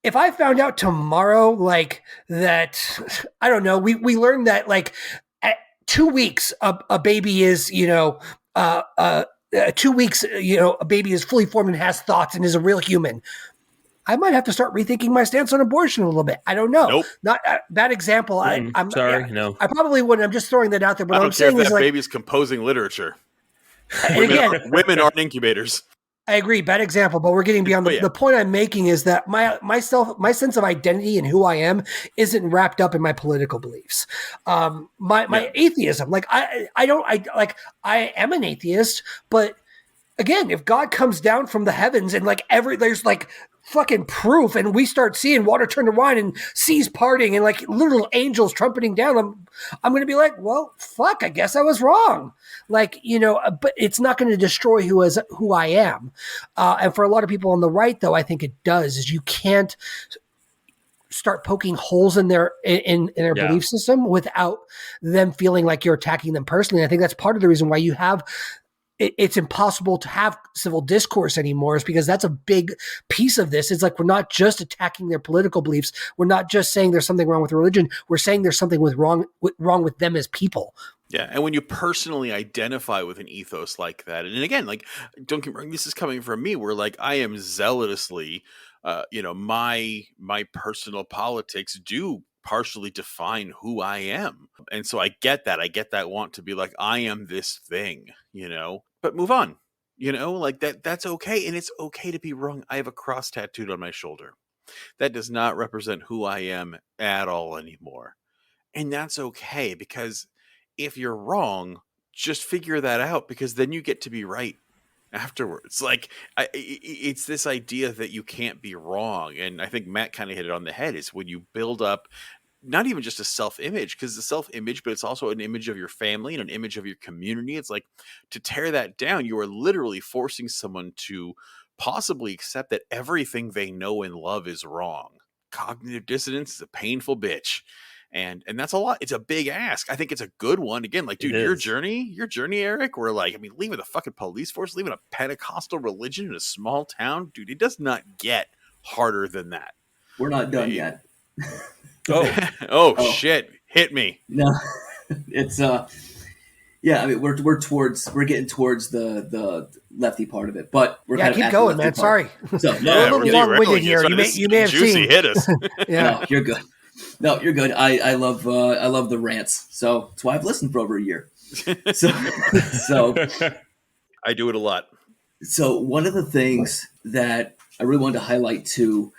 if I found out tomorrow, like that, I don't know, we learned that like at 2 weeks, a baby is, 2 weeks, a baby is fully formed and has thoughts and is a real human. I might have to start rethinking my stance on abortion a little bit. I don't know. Nope. Not bad example. I'm sorry. No, I probably wouldn't. I'm just throwing that out there. But I what don't I'm care if saying is that like, baby's composing literature. and again, Women aren't incubators. I agree. Bad example, but we're getting beyond Oh, the point I'm making is that my sense of identity and who I am isn't wrapped up in my political beliefs. My atheism, like I am an atheist, but again, if God comes down from the heavens and like there's like fucking proof and we start seeing water turn to wine and seas parting and like little angels trumpeting down, I'm going to be like, well, fuck, I guess I was wrong. Like, but it's not going to destroy who I am. And for a lot of people on the right, though, I think it does, is you can't start poking holes in their belief system without them feeling like you're attacking them personally. And I think that's part of the reason why you have it's impossible to have civil discourse anymore, is because that's a big piece of this. It's like, we're not just attacking their political beliefs. We're not just saying there's something wrong with religion. We're saying there's something wrong with them as people. Yeah, and when you personally identify with an ethos like that, and again, like, don't get me wrong, this is coming from me, where like I am zealously, my personal politics do partially define who I am, and so I get that. I get that want to be like, I am this thing, but move on, like that. That's okay, and it's okay to be wrong. I have a cross tattooed on my shoulder. That does not represent who I am at all anymore, and that's okay, because if you're wrong, just figure that out, because then you get to be right afterwards. Like, it's this idea that you can't be wrong. And I think Matt kind of hit it on the head, is when you build up not even just a self-image, because the self-image, but it's also an image of your family and an image of your community. It's like, to tear that down, you are literally forcing someone to possibly accept that everything they know and love is wrong. Cognitive dissonance is a painful bitch. And that's a lot. It's a big ask. I think it's a good one. Again, like, dude, your journey, Erik, where like, I mean, leaving the fucking police force, leaving a Pentecostal religion in a small town, dude, it does not get harder than that. We're not done yet. Oh, shit. Hit me. No, it's, yeah, I mean, we're getting towards the Lefty part of it, but we're kind of keep going, man. Sorry. So, yeah, we're a little long-winded here. You may have seen. Hit us. Yeah, no, you're good. No, you're good. I love the rants, so that's why I've listened for over a year. So I do it a lot. So one of the things that I really wanted to highlight too,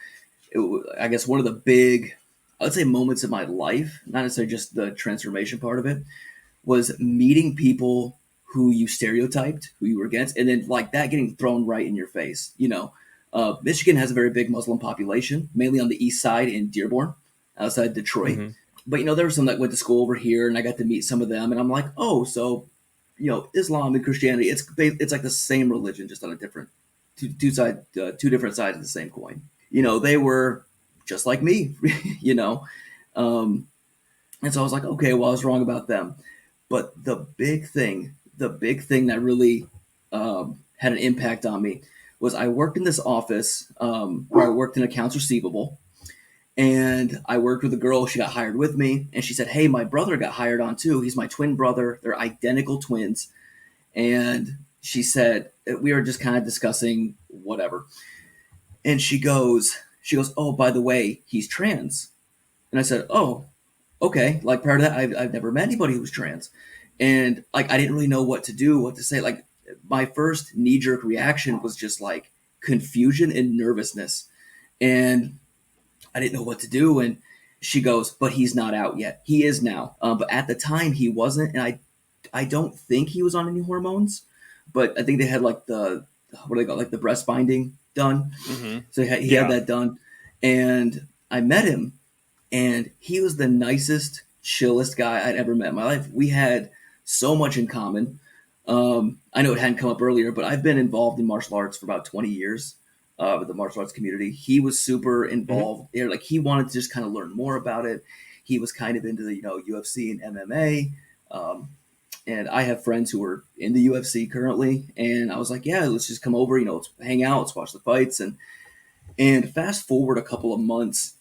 I guess one of the big, I would say, moments of my life, not necessarily just the transformation part of it, was meeting people who you stereotyped, who you were against, and then like that getting thrown right in your face. Michigan has a very big Muslim population, mainly on the east side in Dearborn, outside Detroit. Mm-hmm. But, there were some that went to school over here, and I got to meet some of them. And I'm like, oh, so, Islam and Christianity, it's like the same religion, just on a different, two different sides of the same coin. They were just like me, And so I was like, okay, well, I was wrong about them. But the big thing that really had an impact on me was I worked in this office where I worked in accounts receivable. And I worked with a girl. She got hired with me. And she said, hey, my brother got hired on too. He's my twin brother. They're identical twins. And she said, we were just kind of discussing whatever. And she goes, oh, by the way, he's trans. And I said, oh, okay. Like, prior to that, I've never met anybody who was trans. And like, I didn't really know what to say. Like, my first knee-jerk reaction was just like confusion and nervousness. And I didn't know what to do. And she goes, but he's not out yet. He is now. But at the time he wasn't. And I don't think he was on any hormones, but I think they had like the breast binding done. Mm-hmm. So he had that done. And I met him, and he was the nicest, chillest guy I'd ever met in my life. We had so much in common. I know it hadn't come up earlier, but I've been involved in martial arts for about 20 years. With the martial arts community. He was super involved. Mm-hmm. Like, he wanted to just kind of learn more about it. He was kind of into the, UFC and MMA. And I have friends who are in the UFC currently. And I was like, yeah, let's just come over, let's hang out, let's watch the fights. And And fast forward a couple of months,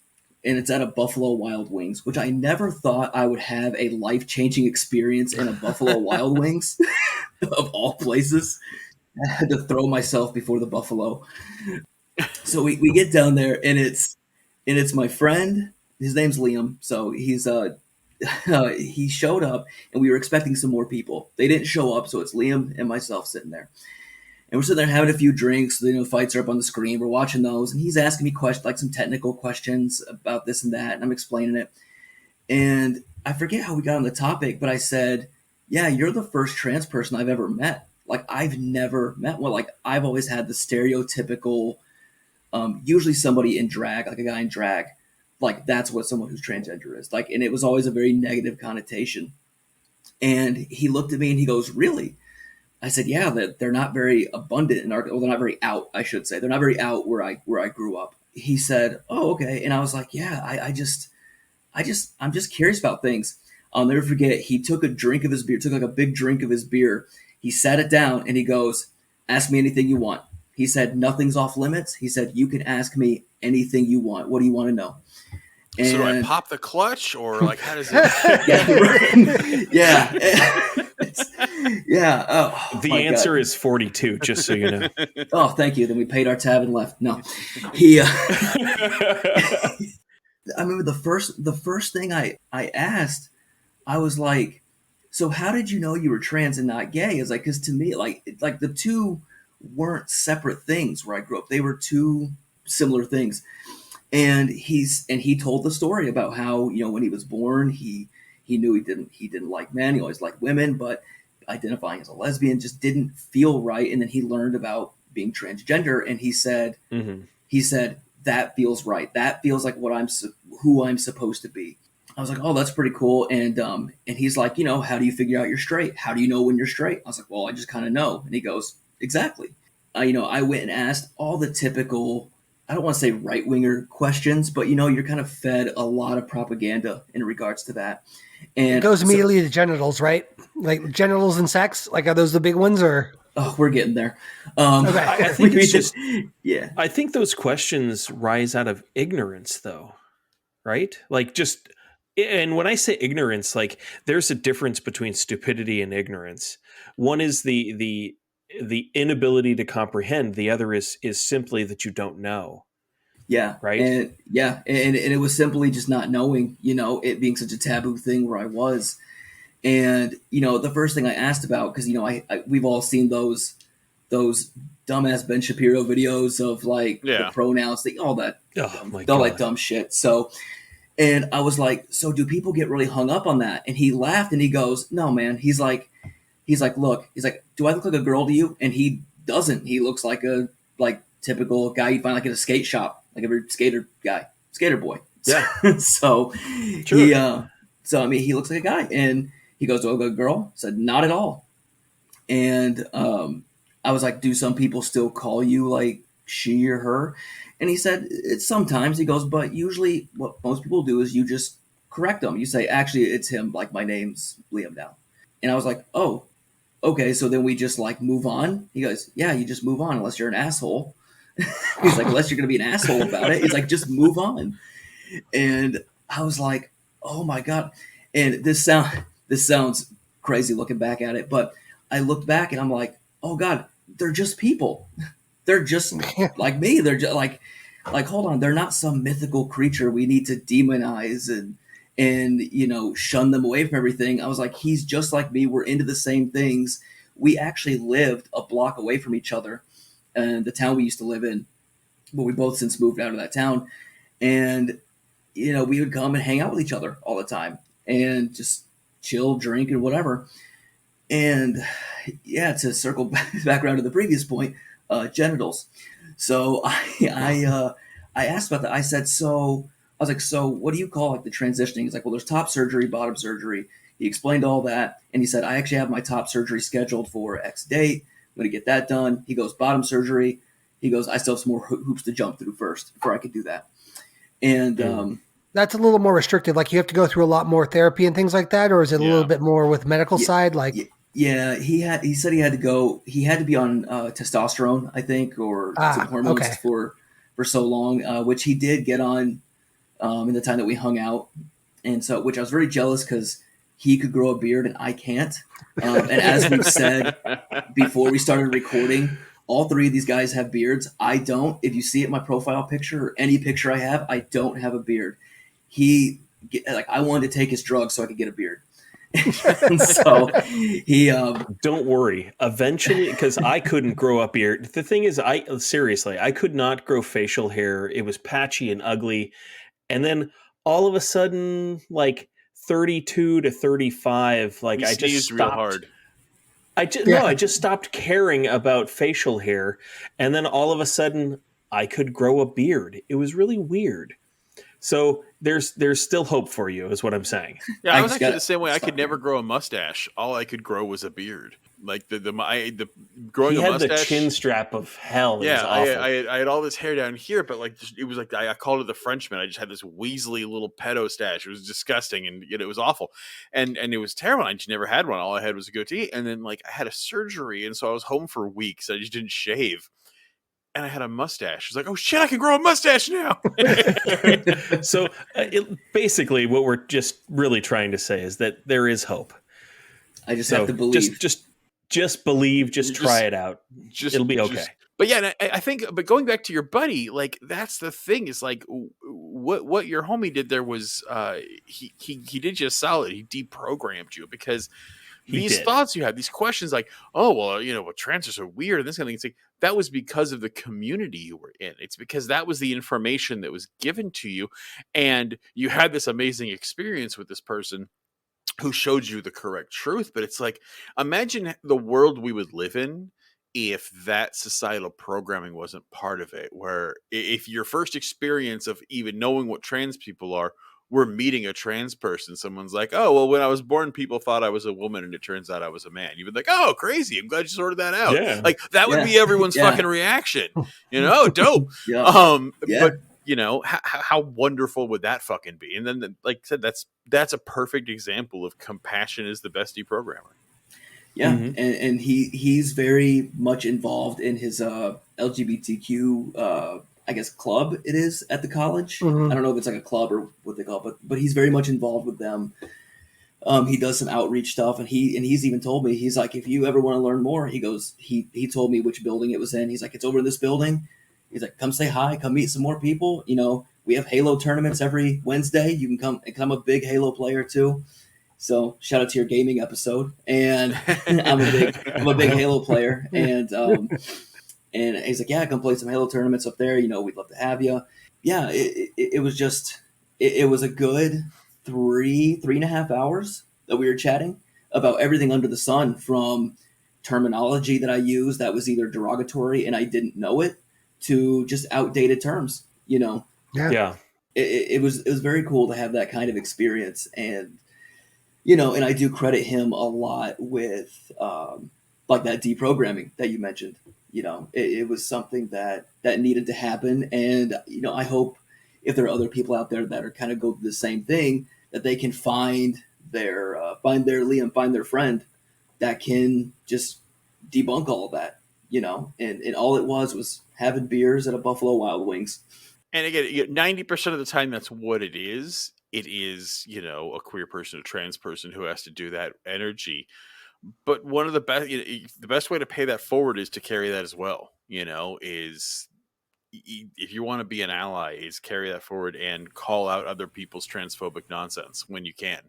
and it's at a Buffalo Wild Wings, which I never thought I would have a life-changing experience in a Buffalo Wild Wings, of all places. I had to throw myself before the buffalo. So we get down there, and it's my friend. His name's Liam. So he showed up, and we were expecting some more people. They didn't show up, so it's Liam and myself sitting there. And we're sitting there having a few drinks. The fights are up on the screen. We're watching those, and he's asking me questions, like some technical questions about this and that, and I'm explaining it. And I forget how we got on the topic, but I said, "Yeah, you're the first trans person I've ever met. Like, I've never met one. Like, I've always had the stereotypical, usually somebody in drag, like a guy in drag. Like, that's what someone who's transgender is. Like, and it was always a very negative connotation." And he looked at me and he goes, "Really?" I said, "Yeah, that they're not very abundant in our, well, they're not very out, I should say. They're not very out where I grew up." He said, "Oh, okay." And I was like, "Yeah, I'm just curious about things." I'll never forget. He took a drink of his beer, took like a big drink of his beer. He sat it down and he goes, "Ask me anything you want." He said, "Nothing's off limits." He said, "You can ask me anything you want. What do you want to know?" And so do I pop the clutch, or like how does it? Yeah. Yeah. Oh, The answer is 42, just so you know. Oh, thank you. Then we paid our tab and left. No, he. I remember the first thing I asked, I was like, "So how did you know you were trans and not gay?" It's like, because to me, like the two weren't separate things where I grew up. They were two similar things. And he told the story about how, when he was born, he knew he didn't like men. He always liked women, but identifying as a lesbian just didn't feel right. And then he learned about being transgender, and he said, "That feels right. That feels like who I'm supposed to be." I was like, "Oh, that's pretty cool." And he's like, "How do you figure out you're straight? How do you know when you're straight?" I was like, "Well, I just kind of know." And he goes, "Exactly." I went and asked all the typical, I don't want to say right-winger questions, but you're kind of fed a lot of propaganda in regards to that. And it goes immediately to genitals, right? Like genitals and sex. Like, are those the big ones, or? Oh, we're getting there. Okay. I think it's just, yeah. I think those questions rise out of ignorance, though, right? Like, just, and when I say ignorance, like, there's a difference between stupidity and ignorance. One is the inability to comprehend. The other is simply that you don't know. Yeah. Right. And it was simply just not knowing, it being such a taboo thing where I was. And, the first thing I asked about, because, we've all seen those dumbass Ben Shapiro videos of like the pronouns, all that, all that dumb shit. So, and I was like, "So do people get really hung up on that?" And he laughed and he goes, "No, man." He's like, "Look," he's like, "Do I look like a girl to you?" And he doesn't. He looks like a typical guy you find like at a skate shop, like every skater boy. Yeah. So sure. He looks like a guy. And he goes, "Do I look like a girl?" I said, "Not at all." And I was like, "Do some people still call you like she or her?" And he said, "It's sometimes." He goes, "But usually what most people do is you just correct them. You say, 'Actually, it's him. Like, my name's Liam now.'" And I was like, "Oh, okay. So then we just like move on?" He goes, "Yeah, you just move on unless you're an asshole." He's like, "Unless you're going to be an asshole about it." He's like, "Just move on." And I was like, "Oh my God." And this sounds crazy looking back at it, but I looked back and I'm like, "Oh God, they're just people. They're just like me. They're just like, hold on. They're not some mythical creature we need to demonize and shun them away from everything." I was like, "He's just like me. We're into the same things. We actually lived a block away from each other, and the town we used to live in, but we both since moved out of that town. And, we would come and hang out with each other all the time and just chill, drink, and whatever." And yeah, to circle back around to the previous point, genitals. So I asked about that. I said, I was like, "So what do you call like the transitioning?" He's like, "Well, there's top surgery, bottom surgery." He explained all that. And he said, "I actually have my top surgery scheduled for X date. I'm going to get that done." He goes, "Bottom surgery." He goes, "I still have some more hoops to jump through first before I could do that." And that's a little more restricted. Like, you have to go through a lot more therapy and things like that, or is it a little bit more with medical side? Like, yeah, he said he had to be on testosterone, I think, or some hormones for so long, which he did get on in the time that we hung out. And so, which I was very jealous because he could grow a beard and I can't. And as we've said before we started recording, all three of these guys have beards. I don't. If you see it in my profile picture or any picture I have, I don't have a beard. I wanted to take his drugs so I could get a beard. And so he don't worry. Eventually, because I couldn't grow a beard. The thing is, I could not grow facial hair. It was patchy and ugly. And then all of a sudden, like 32 to 35, like I just stopped. Real hard. I just stopped caring about facial hair, and then all of a sudden, I could grow a beard. It was really weird. So there's still hope for you, is what I'm saying. Yeah, I was actually the same way. I could never grow a mustache. All I could grow was a beard. Like the growing a mustache. He had the chin strap of hell. Yeah, it was awful. I had all this hair down here, but like it was like I called it the Frenchman. I just had this weaselly little pedo stash. It was disgusting, and it was awful, and it was terrible. I just never had one. All I had was a goatee, and then like I had a surgery, and so I was home for weeks. I just didn't shave. And I had a mustache. It's like, oh shit, I can grow a mustache now. So basically what we're just really trying to say is that there is hope. I just have to believe. Just believe, try it out. It'll be okay. But yeah, I think, but going back to your buddy, like that's the thing is like what your homie did there was he did you a solid. He deprogrammed you because these thoughts you have, these questions like, oh, well, trans are so weird and this kind of thing. It's like, that was because of the community you were in. It's because that was the information that was given to you. And you had this amazing experience with this person who showed you the correct truth. But it's like, imagine the world we would live in if that societal programming wasn't part of it, where if your first experience of even knowing what trans people are, we're meeting a trans person. Someone's like, oh, well, when I was born, people thought I was a woman and it turns out I was a man. You'd be like, oh, crazy. I'm glad you sorted that out. Yeah. Like that would be everyone's fucking reaction, dope. But how wonderful would that fucking be? And then, like I said, that's a perfect example of compassion is the best deprogrammer. Yeah. Mm-hmm. And he's very much involved in his LGBTQ, I guess club it is at the college. Mm-hmm. I don't know if it's like a club or what they call it, but he's very much involved with them. He does some outreach stuff, and he's even told me, he's like, if you ever want to learn more, he goes, he told me which building it was in. He's like, it's over in this building. He's like, come say hi, come meet some more people. We have Halo tournaments every Wednesday. You can come, and I'm a big Halo player too. So shout out to your gaming episode. And I'm a big Halo player. And he's like, yeah, come play some Halo tournaments up there. We'd love to have you. Yeah, it was just, it was a good 3.5 hours that we were chatting about everything under the sun, from terminology that I used that was either derogatory and I didn't know it, to just outdated terms, Yeah. It was very cool to have that kind of experience. And, and I do credit him a lot with like that deprogramming that you mentioned. It was something that needed to happen. And, I hope if there are other people out there that are kind of go through the same thing, that they can find their Liam, find their friend that can just debunk all of that, and all it was having beers at a Buffalo Wild Wings. And again, 90% of the time, that's what it is. It is, a queer person, a trans person who has to do that energy. But one of the best way to pay that forward is to carry that as well. Is if you want to be an ally, is carry that forward and call out other people's transphobic nonsense when you can.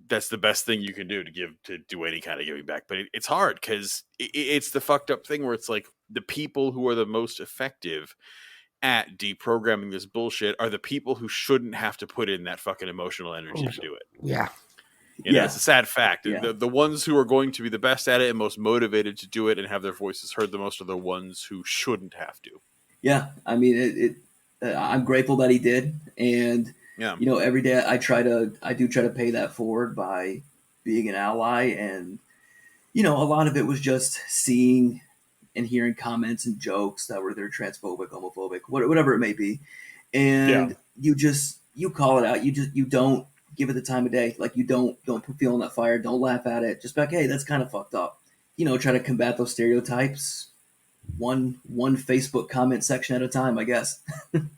That's the best thing you can do to do any kind of giving back. But it's hard because it's the fucked up thing where it's like the people who are the most effective at deprogramming this bullshit are the people who shouldn't have to put in that fucking emotional energy to do it. Yeah. It's a sad fact. Yeah. The ones who are going to be the best at it and most motivated to do it and have their voices heard the most are the ones who shouldn't have to. Yeah. I mean, I'm grateful that he did. And, every day I do try to pay that forward by being an ally. And, a lot of it was just seeing and hearing comments and jokes that were either transphobic, homophobic, whatever it may be. And you call it out. You don't give it the time of day. Like, you don't put fuel on that fire. Don't laugh at it. Just be like, hey, that's kind of fucked up. Try to combat those stereotypes. one Facebook comment section at a time, I guess.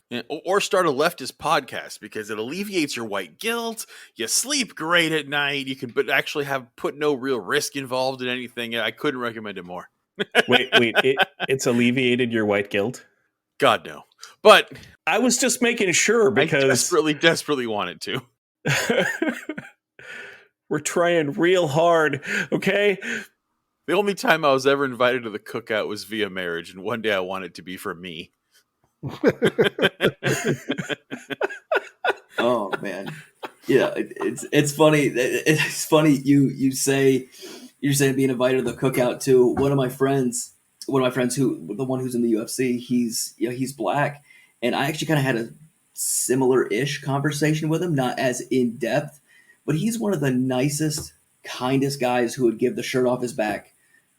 Yeah, or start a leftist podcast because it alleviates your white guilt. You sleep great at night. You can but actually have put no real risk involved in anything. I couldn't recommend it more. Wait, it's alleviated your white guilt? God no. But I was just making sure because I desperately wanted to. we're trying real hard, okay? The only time I was ever invited to the cookout was via marriage, and one day I want it to be for me. Oh man, yeah, it's funny. It's funny you say you're saying being invited to the cookout too. One of my friends who the one who's in the UFC, he's black, and I actually kind of had a similar-ish conversation with him, not as in depth, but he's one of the nicest, kindest guys who would give the shirt off his back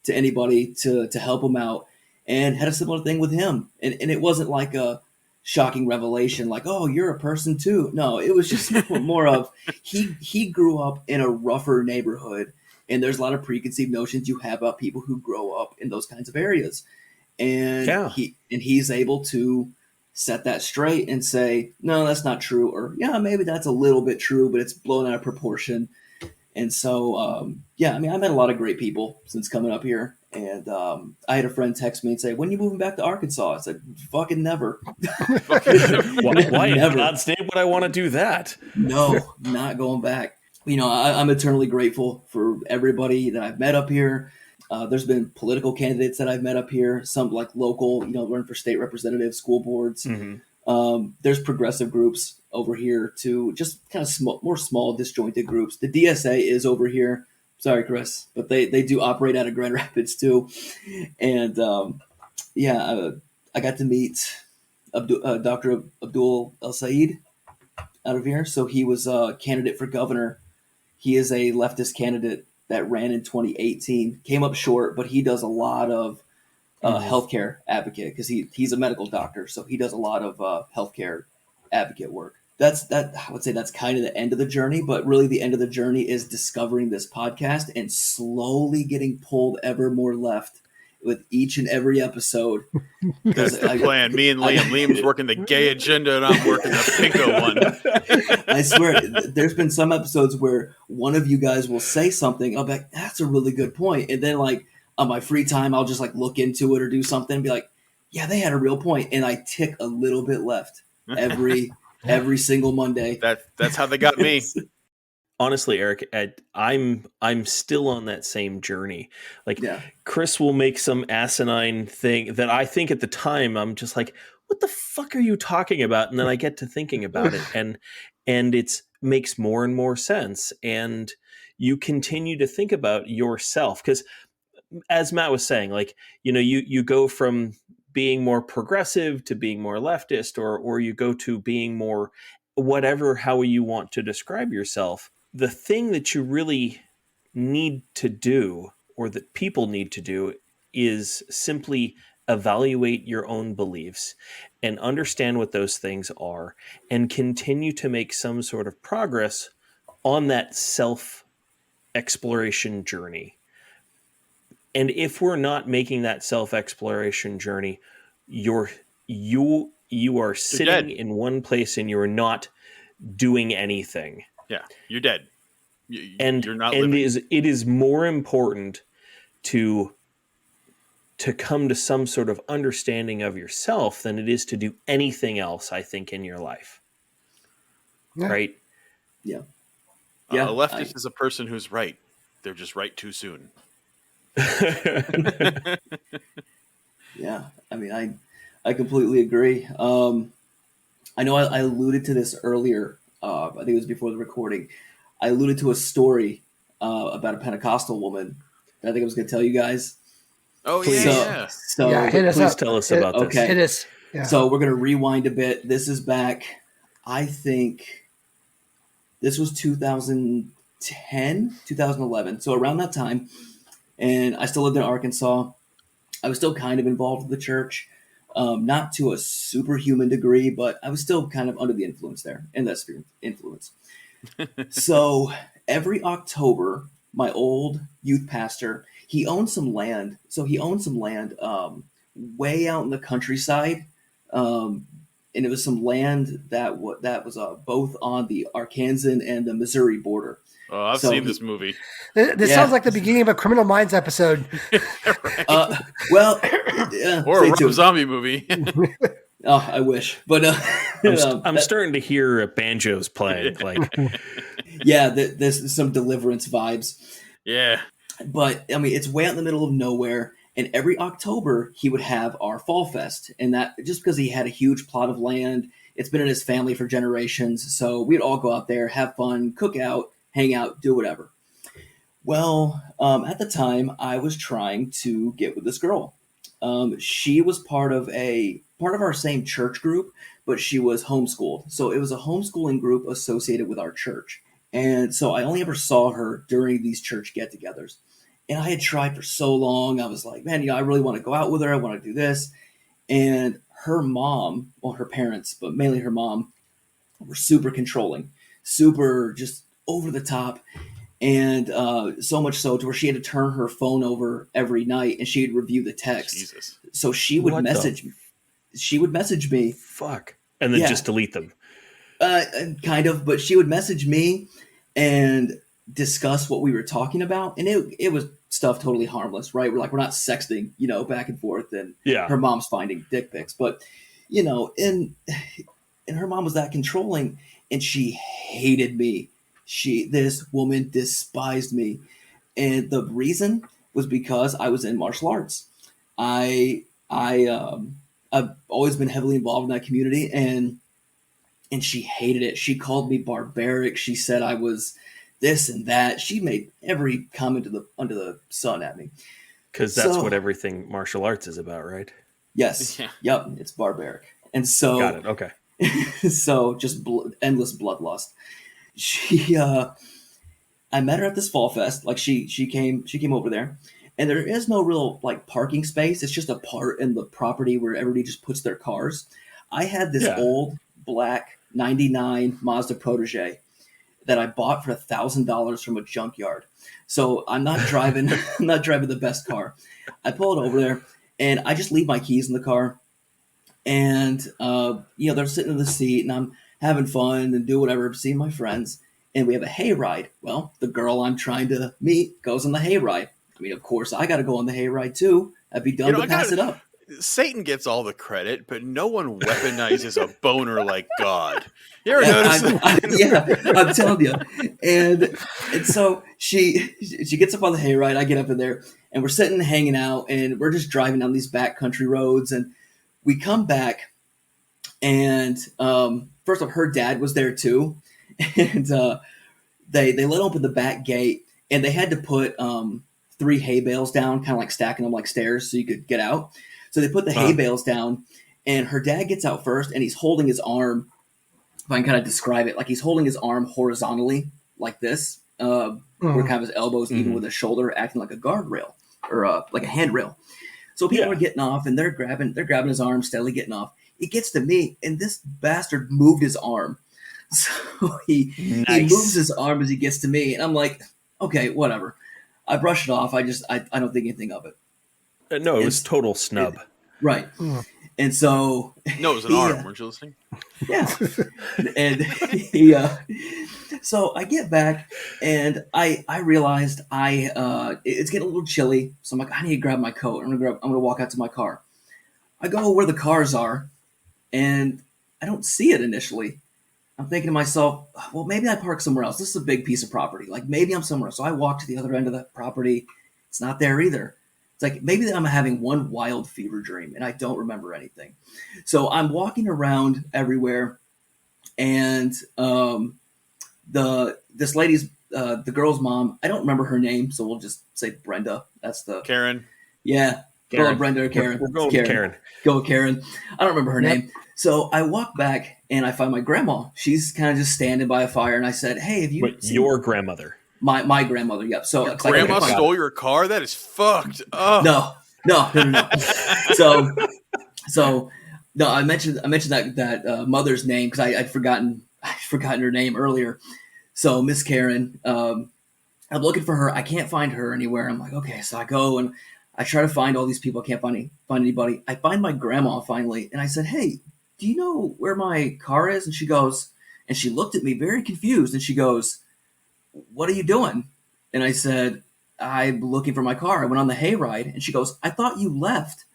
to anybody to help him out, and had a similar thing with him, and it wasn't like a shocking revelation like, oh, you're a person too. No, it was just more of he grew up in a rougher neighborhood, and there's a lot of preconceived notions you have about people who grow up in those kinds of areas, and he's able to set that straight and say, no, that's not true, or yeah, maybe that's a little bit true, but it's blown out of proportion. And so yeah, I mean, I've met a lot of great people since coming up here. And I had a friend text me and say, when are you moving back to Arkansas? I said, fucking never. Why in God's name would I want to do that? No, not going back. You know, I'm eternally grateful for everybody that I've met up here. There's been political candidates that I've met up here, some like local, run for state representative, school boards. Mm-hmm. There's progressive groups over here too, just kind of more small, disjointed groups. The DSA is over here. Sorry, Chris, but they do operate out of Grand Rapids too. And I got to meet Dr. Abdul El Said out of here. So he was a candidate for governor. He is a leftist candidate that ran in 2018, came up short, but he does a lot of healthcare advocate because he's a medical doctor. So he does a lot of healthcare advocate work. I would say that's kind of the end of the journey, but really the end of the journey is discovering this podcast and slowly getting pulled ever more left with each and every episode. That's the plan. Me and Liam's working the gay agenda and I'm working the pinko one. I swear, there's been some episodes where one of you guys will say something. I'll be like, that's a really good point. And then like on my free time, I'll just like look into it or do something and be like, yeah, they had a real point. And I tick a little bit left every single Monday. That's how they got me. Honestly, Eric, I'm still on that same journey. Like, Chris will make some asinine thing that I think at the time I'm just like, what the fuck are you talking about? And then I get to thinking about it, and it makes more and more sense. And you continue to think about yourself because, as Matt was saying, like, you go from being more progressive to being more leftist, or you go to being more whatever, how you want to describe yourself. The thing that you really need to do, or that people need to do, is simply evaluate your own beliefs and understand what those things are and continue to make some sort of progress on that self-exploration journey. And if we're not making that self-exploration journey, you are sitting in one place and you're not doing anything. Yeah, you're dead. You're not living. And it is more important to come to some sort of understanding of yourself than it is to do anything else, I think, in your life. Yeah. Right? Yeah. A leftist is a person who's right. They're just right too soon. Yeah. I mean, I completely agree. I know I alluded to this earlier. I think it was before the recording. I alluded to a story about a Pentecostal woman that I think I was going to tell you guys. Oh, yeah. So please tell us about this. Okay. It is. Yeah. So we're going to rewind a bit. This is back, I think this was 2010, 2011. So around that time. And I still lived in Arkansas. I was still kind of involved with the church. Not to a superhuman degree, but I was still kind of under the influence there, in that sphere influence. So every October, my old youth pastor, he owned some land. So he owned some land way out in the countryside. And it was some land that was both on the Arkansan and the Missouri border. Oh, I've seen this movie. This sounds like the beginning of a Criminal Minds episode. Well, or a Rob Zombie movie. Oh, I wish, but I'm starting to hear banjos playing. Like, yeah, there's some Deliverance vibes. Yeah, but I mean, it's way out in the middle of nowhere. And every October, he would have our Fall Fest. And that just because he had a huge plot of land, it's been in his family for generations. So we'd all go out there, have fun, cook out, hang out, do whatever. Well, at the time, I was trying to get with this girl. She was part of our same church group, but she was homeschooled. So it was a homeschooling group associated with our church. And so I only ever saw her during these church get-togethers. And I had tried for so long. I was like, man, I really want to go out with her. I want to do this. And her mom, well, her parents, but mainly her mom, were super controlling, super just over the top. And so much so to where she had to turn her phone over every night and she'd review the text. Jesus. So she would message me. She would message me. Fuck. And then just delete them. Kind of, but she would message me and discuss what we were talking about. And it was stuff totally harmless, right? We're not sexting, back and forth, and her mom's finding dick pics. But, and her mom was that controlling, and she hated me. This woman despised me. And the reason was because I was in martial arts. I've always been heavily involved in that community, and she hated it. She called me barbaric. She said I was this and that. She made every comment under the sun at me. Because that's what everything martial arts is about, right? Yes. Yeah. Yep. It's barbaric. And so... Got it. Okay. So just endless bloodlust. I met her at this Fall Fest. Like she came over there. And there is no real parking space. It's just a part in the property where everybody just puts their cars. I had this old black 99 Mazda Protege that I bought for $1,000 from a junkyard. So I'm not driving the best car. I pull it over there and I just leave my keys in the car. And they're sitting in the seat and I'm having fun and do whatever, seeing my friends. And we have a hayride. Well, the girl I'm trying to meet goes on the hayride. I mean, of course, I got to go on the hayride too. I'd be dumb to pass it up. Satan gets all the credit, but no one weaponizes a boner like God. You ever notice? I'm telling you. And so she gets up on the hayride. I get up in there, and we're sitting, hanging out, and we're just driving down these back country roads. And we come back, and first off, her dad was there too, and they let open the back gate, and they had to put 3 hay bales down, kind of like stacking them like stairs, so you could get out. So they put the hay bales down, and her dad gets out first, and he's holding his arm. If I can kind of describe it, like he's holding his arm horizontally like this, where kind of his elbows even with his shoulder, acting like a guardrail or like a handrail. So people are getting off, and they're grabbing his arm, steadily getting off. It gets to me, and this bastard moved his arm. So he moves his arm as he gets to me, and I'm like, okay, whatever. I brush it off. I don't think anything of it. No, it was total snub. Right. And so... No, it was an arm. Weren't you listening? Yeah. And so I get back, and I realized it's getting a little chilly. So I'm like, I need to grab my coat. I'm going to walk out to my car. I go where the cars are, and I don't see it initially. I'm thinking to myself, well, maybe I park somewhere else. This is a big piece of property. Like, maybe I'm somewhere else. So I walk to the other end of the property. It's not there either. It's like maybe I'm having one wild fever dream and I don't remember anything. So I'm walking around everywhere, and this lady's the girl's mom. I don't remember her name, so we'll just say Brenda. That's the Karen. Yeah, Karen. Brenda or Karen. We're going with Karen. Go with Karen. I don't remember her name. So I walk back and I find my grandma. She's kind of just standing by a fire, and I said, "Hey, have you?" Wait, your grandmother. My grandmother, yep. So grandma stole your car? That is fucked. Oh. No. So no. I mentioned that mother's name because I'd forgotten her name earlier. So Miss Karen, I'm looking for her. I can't find her anywhere. I'm like, okay. So I go and I try to find all these people. I can't find anybody. I find my grandma finally, and I said, "Hey, do you know where my car is?" And she goes, and she looked at me very confused, and she goes, "What are you doing?" And I said, "I'm looking for my car. I went on the hayride." And she goes, "I thought you left."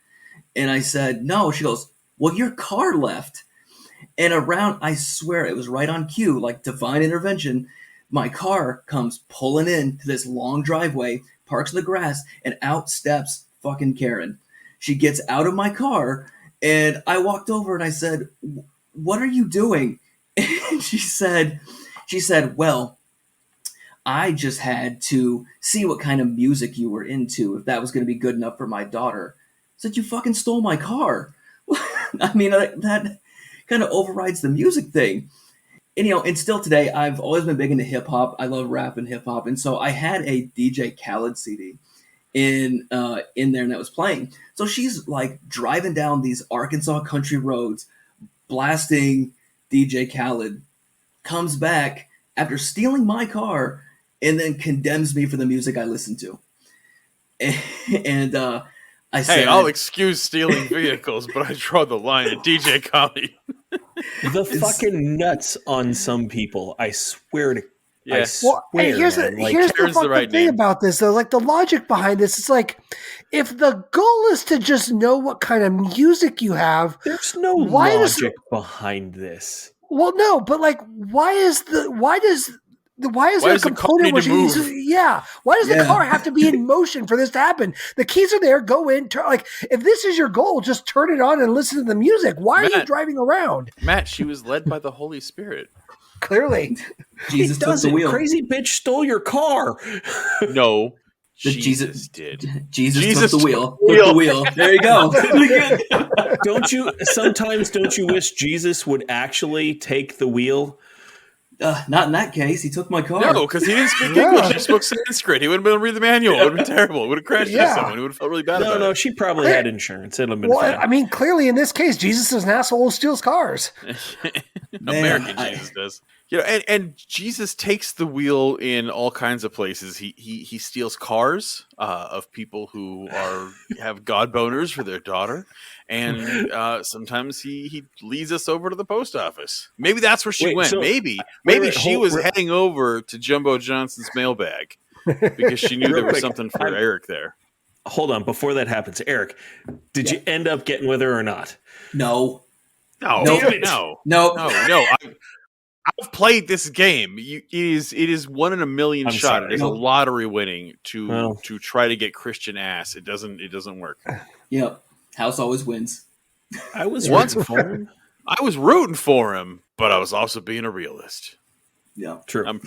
And I said, "No." She goes, "Well, your car left." And I swear it was right on cue, like divine intervention. My car comes pulling in to this long driveway, parks in the grass, and out steps fucking Karen. She gets out of my car, and I walked over and I said, "What are you doing?" And she said, "Well, I just had to see what kind of music you were into, if that was going to be good enough for my daughter." I said, "You fucking stole my car." I mean, that kind of overrides the music thing. And, and still today, I've always been big into hip hop. I love rap and hip hop. And so I had a DJ Khaled CD in there, and that was playing. So she's like driving down these Arkansas country roads, blasting DJ Khaled, comes back after stealing my car, and then condemns me for the music I listen to. And I said, "Hey, I'll excuse stealing vehicles, but I draw the line at DJ Khaled." The fucking nuts on some people. I swear to. Yeah. I swear, hey, here's man, the fucked up right thing name. about this, though. Like, the logic behind this, it's like, if the goal is to just know what kind of music you have, there's no why logic behind this. well, no, but like, why is there a does the car component need which to move? why does the car have to be in motion for this to happen? The keys are there, go in, like, if this is your goal, just turn it on and listen to the music. Why are you driving around? Matt, she was led by the Holy Spirit. Clearly. Jesus took the wheel. Crazy bitch stole your car. No, Jesus did. Jesus took the wheel. Took the wheel. There you go. Don't you wish Jesus would actually take the wheel? Not in that case. He took my car. No, because he didn't speak English. He spoke Sanskrit. He wouldn't have been able to read the manual. It would have been terrible. It would have crashed into someone. He would have felt really bad about it. No, she probably had insurance. It'll have been fine. I mean, clearly in this case, Jesus is an asshole who steals cars. American Jesus does. And Jesus takes the wheel in all kinds of places. He steals cars of people who have god boners for their daughter, and sometimes he leads us over to the post office. Maybe that's where she went. So, maybe she was heading over to Jumbo Johnson's mailbag because she knew there was something for Erik there. Hold on, before that happens, Erik, did you end up getting with her or not? No. I've played this game. It is 1 in a million shot. Sorry. It is a lottery winning to try to get Christian ass. It doesn't work. Yep. House always wins. I was rooting for him. I was rooting for him, but I was also being a realist. Yeah. True.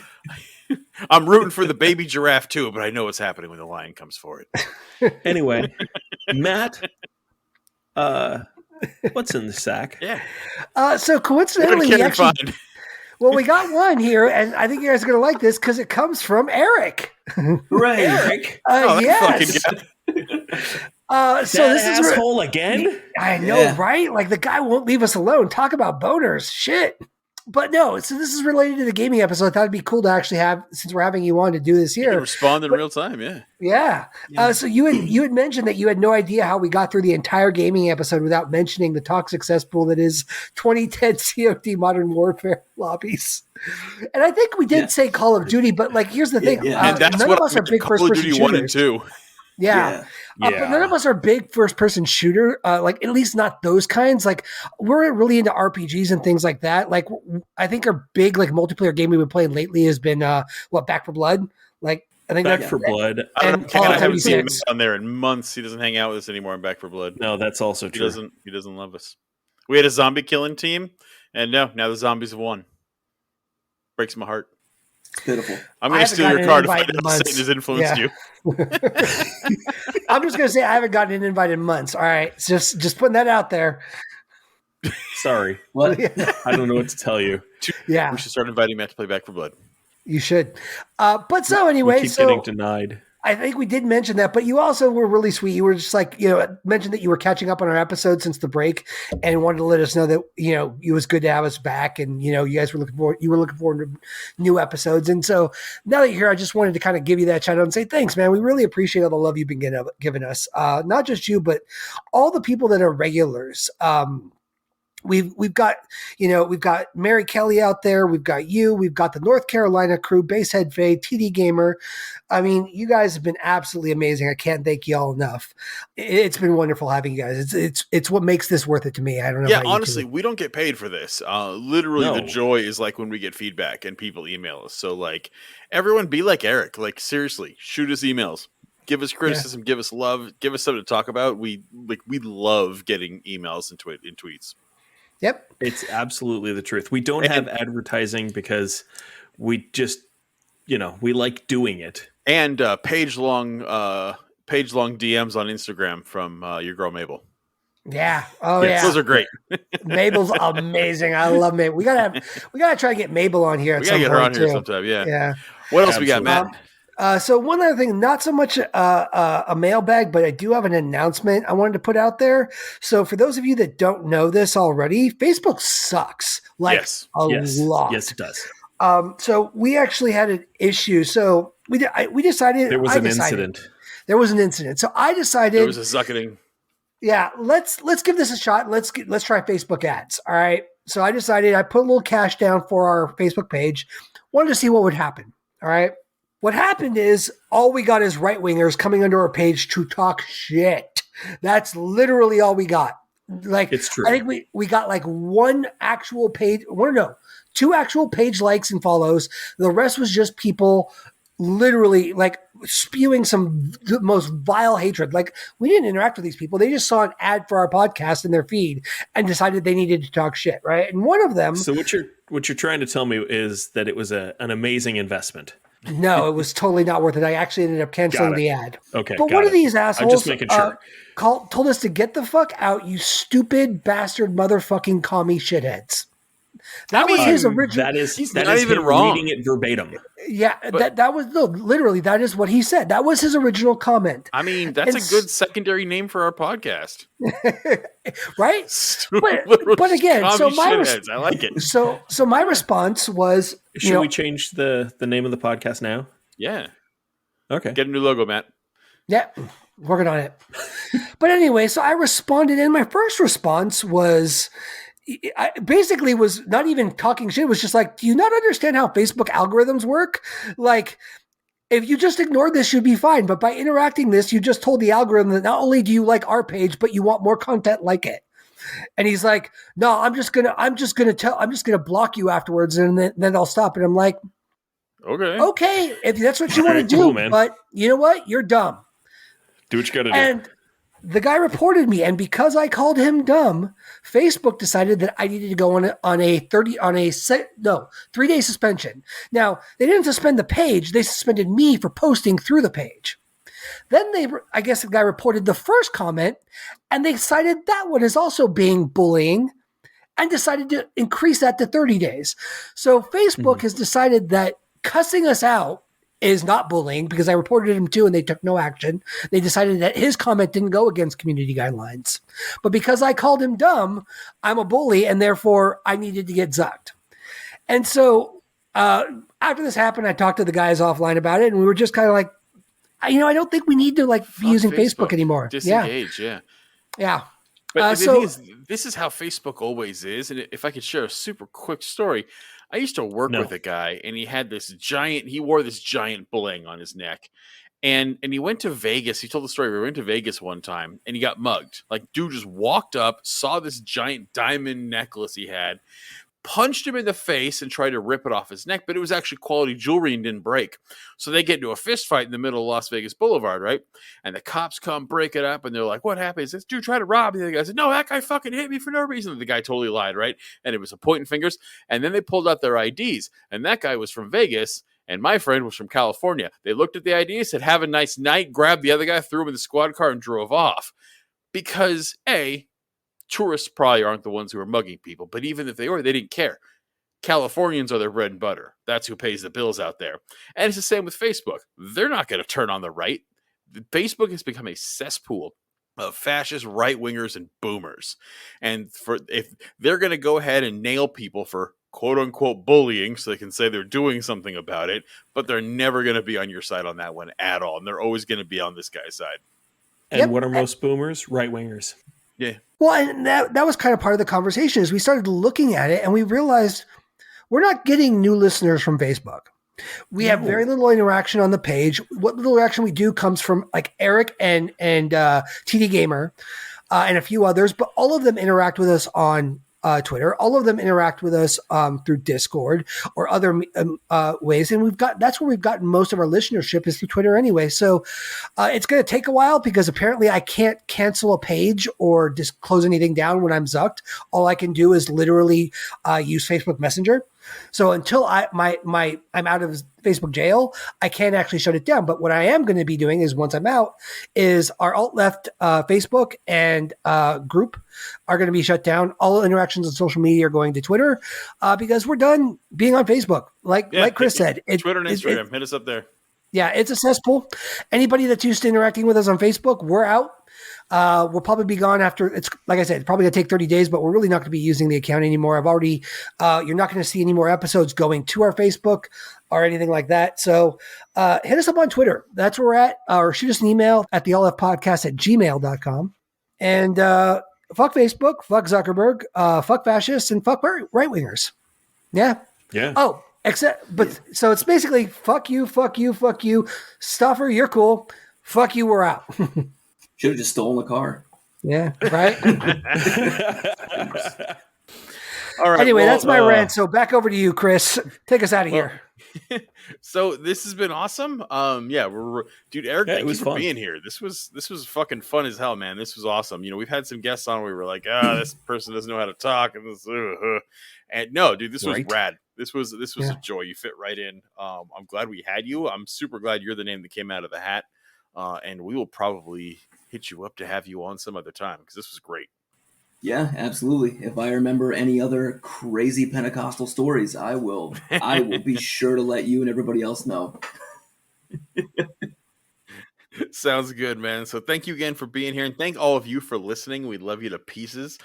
I'm rooting for the baby giraffe too, but I know what's happening when the lion comes for it. Anyway, Matt, what's in the sack? Yeah. So coincidentally, we got one here, and I think you guys are going to like this because it comes from Erik. Hooray. Erik? Yes. So this is asshole again? I know, right? Like, the guy won't leave us alone. Talk about boners. Shit. But no, so this is related to the gaming episode. I thought it'd be cool to actually have, since we're having you on, to do this here. You can respond in real time, Yeah. So you had mentioned that you had no idea how we got through the entire gaming episode without mentioning the toxic cesspool that is 2010 COD Modern Warfare lobbies. And I think we did say Call of Duty, but like, here's the thing. And that's none what of us are big first-person shooters. 1 and 2. But none of us are big first-person shooter, like, at least not those kinds. Like, we're really into RPGs and things like that. Like, I think our big, like, multiplayer game we've been playing lately has been, Back 4 Blood? Like, I think Back 4 Blood. I haven't seen him on there in months. He doesn't hang out with us anymore in Back 4 Blood. No, that's also true. He doesn't love us. We had a zombie killing team, and now the zombies have won. Breaks my heart. It's pitiful. I'm going to steal your card to find out how Satan has influenced you. I'm just going to say I haven't gotten an invite in months. All right. Just putting that out there. Sorry. What? I don't know what to tell you. We should start inviting Matt to play Back 4 Blood. You should. But so anyway, we keep getting denied. I think we did mention that, but you also were really sweet. You were just like, mentioned that you were catching up on our episode since the break and wanted to let us know that, it was good to have us back. And, you guys were looking forward to new episodes. And so now that you're here, I just wanted to kind of give you that shout out and say, thanks, man. We really appreciate all the love you've been giving us. Not just you, but all the people that are regulars. We've got Mary Kelly out there. We've got you. We've got the North Carolina crew, Basehead Faye, TD Gamer. I mean, you guys have been absolutely amazing. I can't thank you all enough. It's been wonderful having you guys. It's what makes this worth it to me. I don't know. Yeah, honestly, we don't get paid for this. Literally, No. the joy is like when we get feedback and people email us. So, like, everyone be like Erik. Like, seriously, shoot us emails. Give us criticism. Give us love. Give us something to talk about. We love getting emails and tweets. Yep. It's absolutely the truth. We don't have advertising because we just, we like doing it. And page long DMs on Instagram from your girl Mabel. Yeah. Oh yeah. Those are great. Mabel's amazing. I love Mabel. We gotta try to get Mabel on here. We gotta get her on here sometime. Yeah. Yeah. What else we got, Matt? So one other thing, not so much a mailbag, but I do have an announcement I wanted to put out there. So for those of you that don't know this already, Facebook sucks like a lot. Yes, it does. So we actually had an issue. So we decided there was an incident. There was an incident. So I decided there was a zucketing. Yeah, let's give this a shot. Let's try Facebook ads. All right. So I decided I put a little cash down for our Facebook page. Wanted to see what would happen. All right. What happened is all we got is right wingers coming under our page to talk shit. That's literally all we got. Like, it's true. I think we got like two actual page likes and follows. The rest was just people literally like spewing the most vile hatred. Like, we didn't interact with these people. They just saw an ad for our podcast in their feed and decided they needed to talk shit. Right. And one of them. So what you're trying to tell me is that it was an amazing investment. No, it was totally not worth it. I actually ended up canceling the ad. Okay. But one of these assholes I'm just making sure. Told us to get the fuck out, you stupid bastard motherfucking commie shitheads. That was his original. He's not is even him wrong. reading it verbatim. Yeah, that was literally that is what he said. That was his original comment. I mean, that's a good secondary name for our podcast, right? But again, so I like it. So my response was, should we change the name of the podcast now? Yeah. Okay. Get a new logo, Matt. Yeah, working on it. But anyway, so I responded, and my first response was. I basically was not even talking shit. It was just like, do you not understand how Facebook algorithms work? Like, if you just ignored this, you'd be fine. But by interacting this, you just told the algorithm that not only do you like our page, but you want more content like it. And he's like, no, I'm just gonna block you afterwards, and then I'll stop. And I'm like, okay, if that's what you want to do, cool, man. But you know what? You're dumb. Do what you got to do. And the guy reported me, and because I called him dumb, Facebook decided that I needed to go on a 3-day suspension. Now, they didn't suspend the page; they suspended me for posting through the page. Then I guess the guy reported the first comment, and they cited that one as also being bullying, and decided to increase that to 30 days. So Facebook has decided that cussing us out is not bullying, because I reported him too and they took no action. They decided that his comment didn't go against community guidelines. But because I called him dumb, I'm a bully, and therefore I needed to get zucked. And so after this happened, I talked to the guys offline about it, and we were just kind of like, I don't think we need to be using Facebook anymore. Disengage, yeah. But the thing is, this is how Facebook always is. And if I could share a super quick story, I used to work with a guy, and he wore this giant bling on his neck. And he went to Vegas. He told the story. We went to Vegas one time, and he got mugged. Like, dude just walked up, saw this giant diamond necklace he had, punched him in the face and tried to rip it off his neck, but it was actually quality jewelry and didn't break. So they get into a fist fight in the middle of Las Vegas Boulevard, right? And the cops come, break it up, and they're like, what happened? Is this dude tried to rob me? And the guy said, no, that guy fucking hit me for no reason. The guy totally lied, right? And it was a pointing fingers. And then they pulled out their IDs, and that guy was from Vegas, and my friend was from California. They looked at the IDs, said, have a nice night, grabbed the other guy, threw him in the squad car, and drove off. Because, tourists probably aren't the ones who are mugging people, but even if they were, they didn't care. Californians are their bread and butter. That's who pays the bills out there. And it's the same with Facebook. They're not going to turn on the right. Facebook has become a cesspool of fascist right-wingers and boomers. And if they're going to go ahead and nail people for quote-unquote bullying so they can say they're doing something about it, but they're never going to be on your side on that one at all. And they're always going to be on this guy's side. And what are most boomers? Right-wingers. Yeah. Well, and that was kind of part of the conversation is we started looking at it and we realized we're not getting new listeners from Facebook. We have very little interaction on the page. What little interaction we do comes from like Erik and TD Gamer and a few others, but all of them interact with us on Twitter. All of them interact with us through Discord or other ways, and that's where we've gotten most of our listenership is through Twitter anyway. So it's going to take a while because apparently I can't cancel a page or just close anything down when I'm zucked. All I can do is literally use Facebook Messenger. So until I'm out of Facebook jail, I can't actually shut it down. But what I am going to be doing is once I'm out is our alt-left Facebook and group are going to be shut down. All interactions on social media are going to Twitter because we're done being on Facebook. Like Chris said. Twitter and Instagram. Hit us up there. Yeah, it's a cesspool. Anybody that's used to interacting with us on Facebook, we're out. We'll probably be gone after it's like I said, it's probably gonna take 30 days, but we're really not gonna be using the account anymore. I've already, you're not gonna see any more episodes going to our Facebook or anything like that. So, hit us up on Twitter. That's where we're at, or shoot us an email at theallleftpodcast@gmail.com. And, fuck Facebook, fuck Zuckerberg, fuck fascists and fuck right-wingers. Yeah. Yeah. Oh, so it's basically fuck you, Stauffer, you're cool. Fuck you, we're out. Should have just stolen the car. Yeah, right. All right. Anyway, that's my rant. So back over to you, Chris. Take us out of here. So this has been awesome. Yeah, dude, Erik, thank you for being here. This was fucking fun as hell, man. This was awesome. You know, we've had some guests on where we were like, this person doesn't know how to talk, and this, and no, dude, this was rad. This was a joy. You fit right in. I'm glad we had you. I'm super glad you're the name that came out of the hat. And we will probably hit you up to have you on some other time because this was great. Yeah, absolutely. If I remember any other crazy Pentecostal stories, I will be sure to let you and everybody else know. Sounds good, man. So thank you again for being here, and thank all of you for listening. We love you to pieces.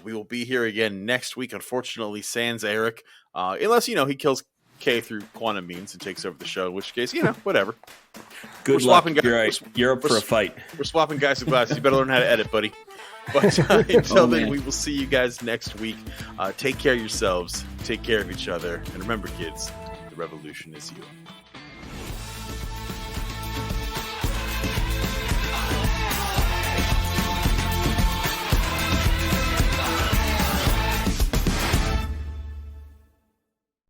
We will be here again next week. Unfortunately, sans Erik, unless he kills K through quantum means and takes over the show, in which case, whatever. Good luck. You're up for a fight. We're swapping guys with glasses. You better learn how to edit, buddy. But until then, we will see you guys next week. Take care of yourselves. Take care of each other. And remember, kids, the revolution is you.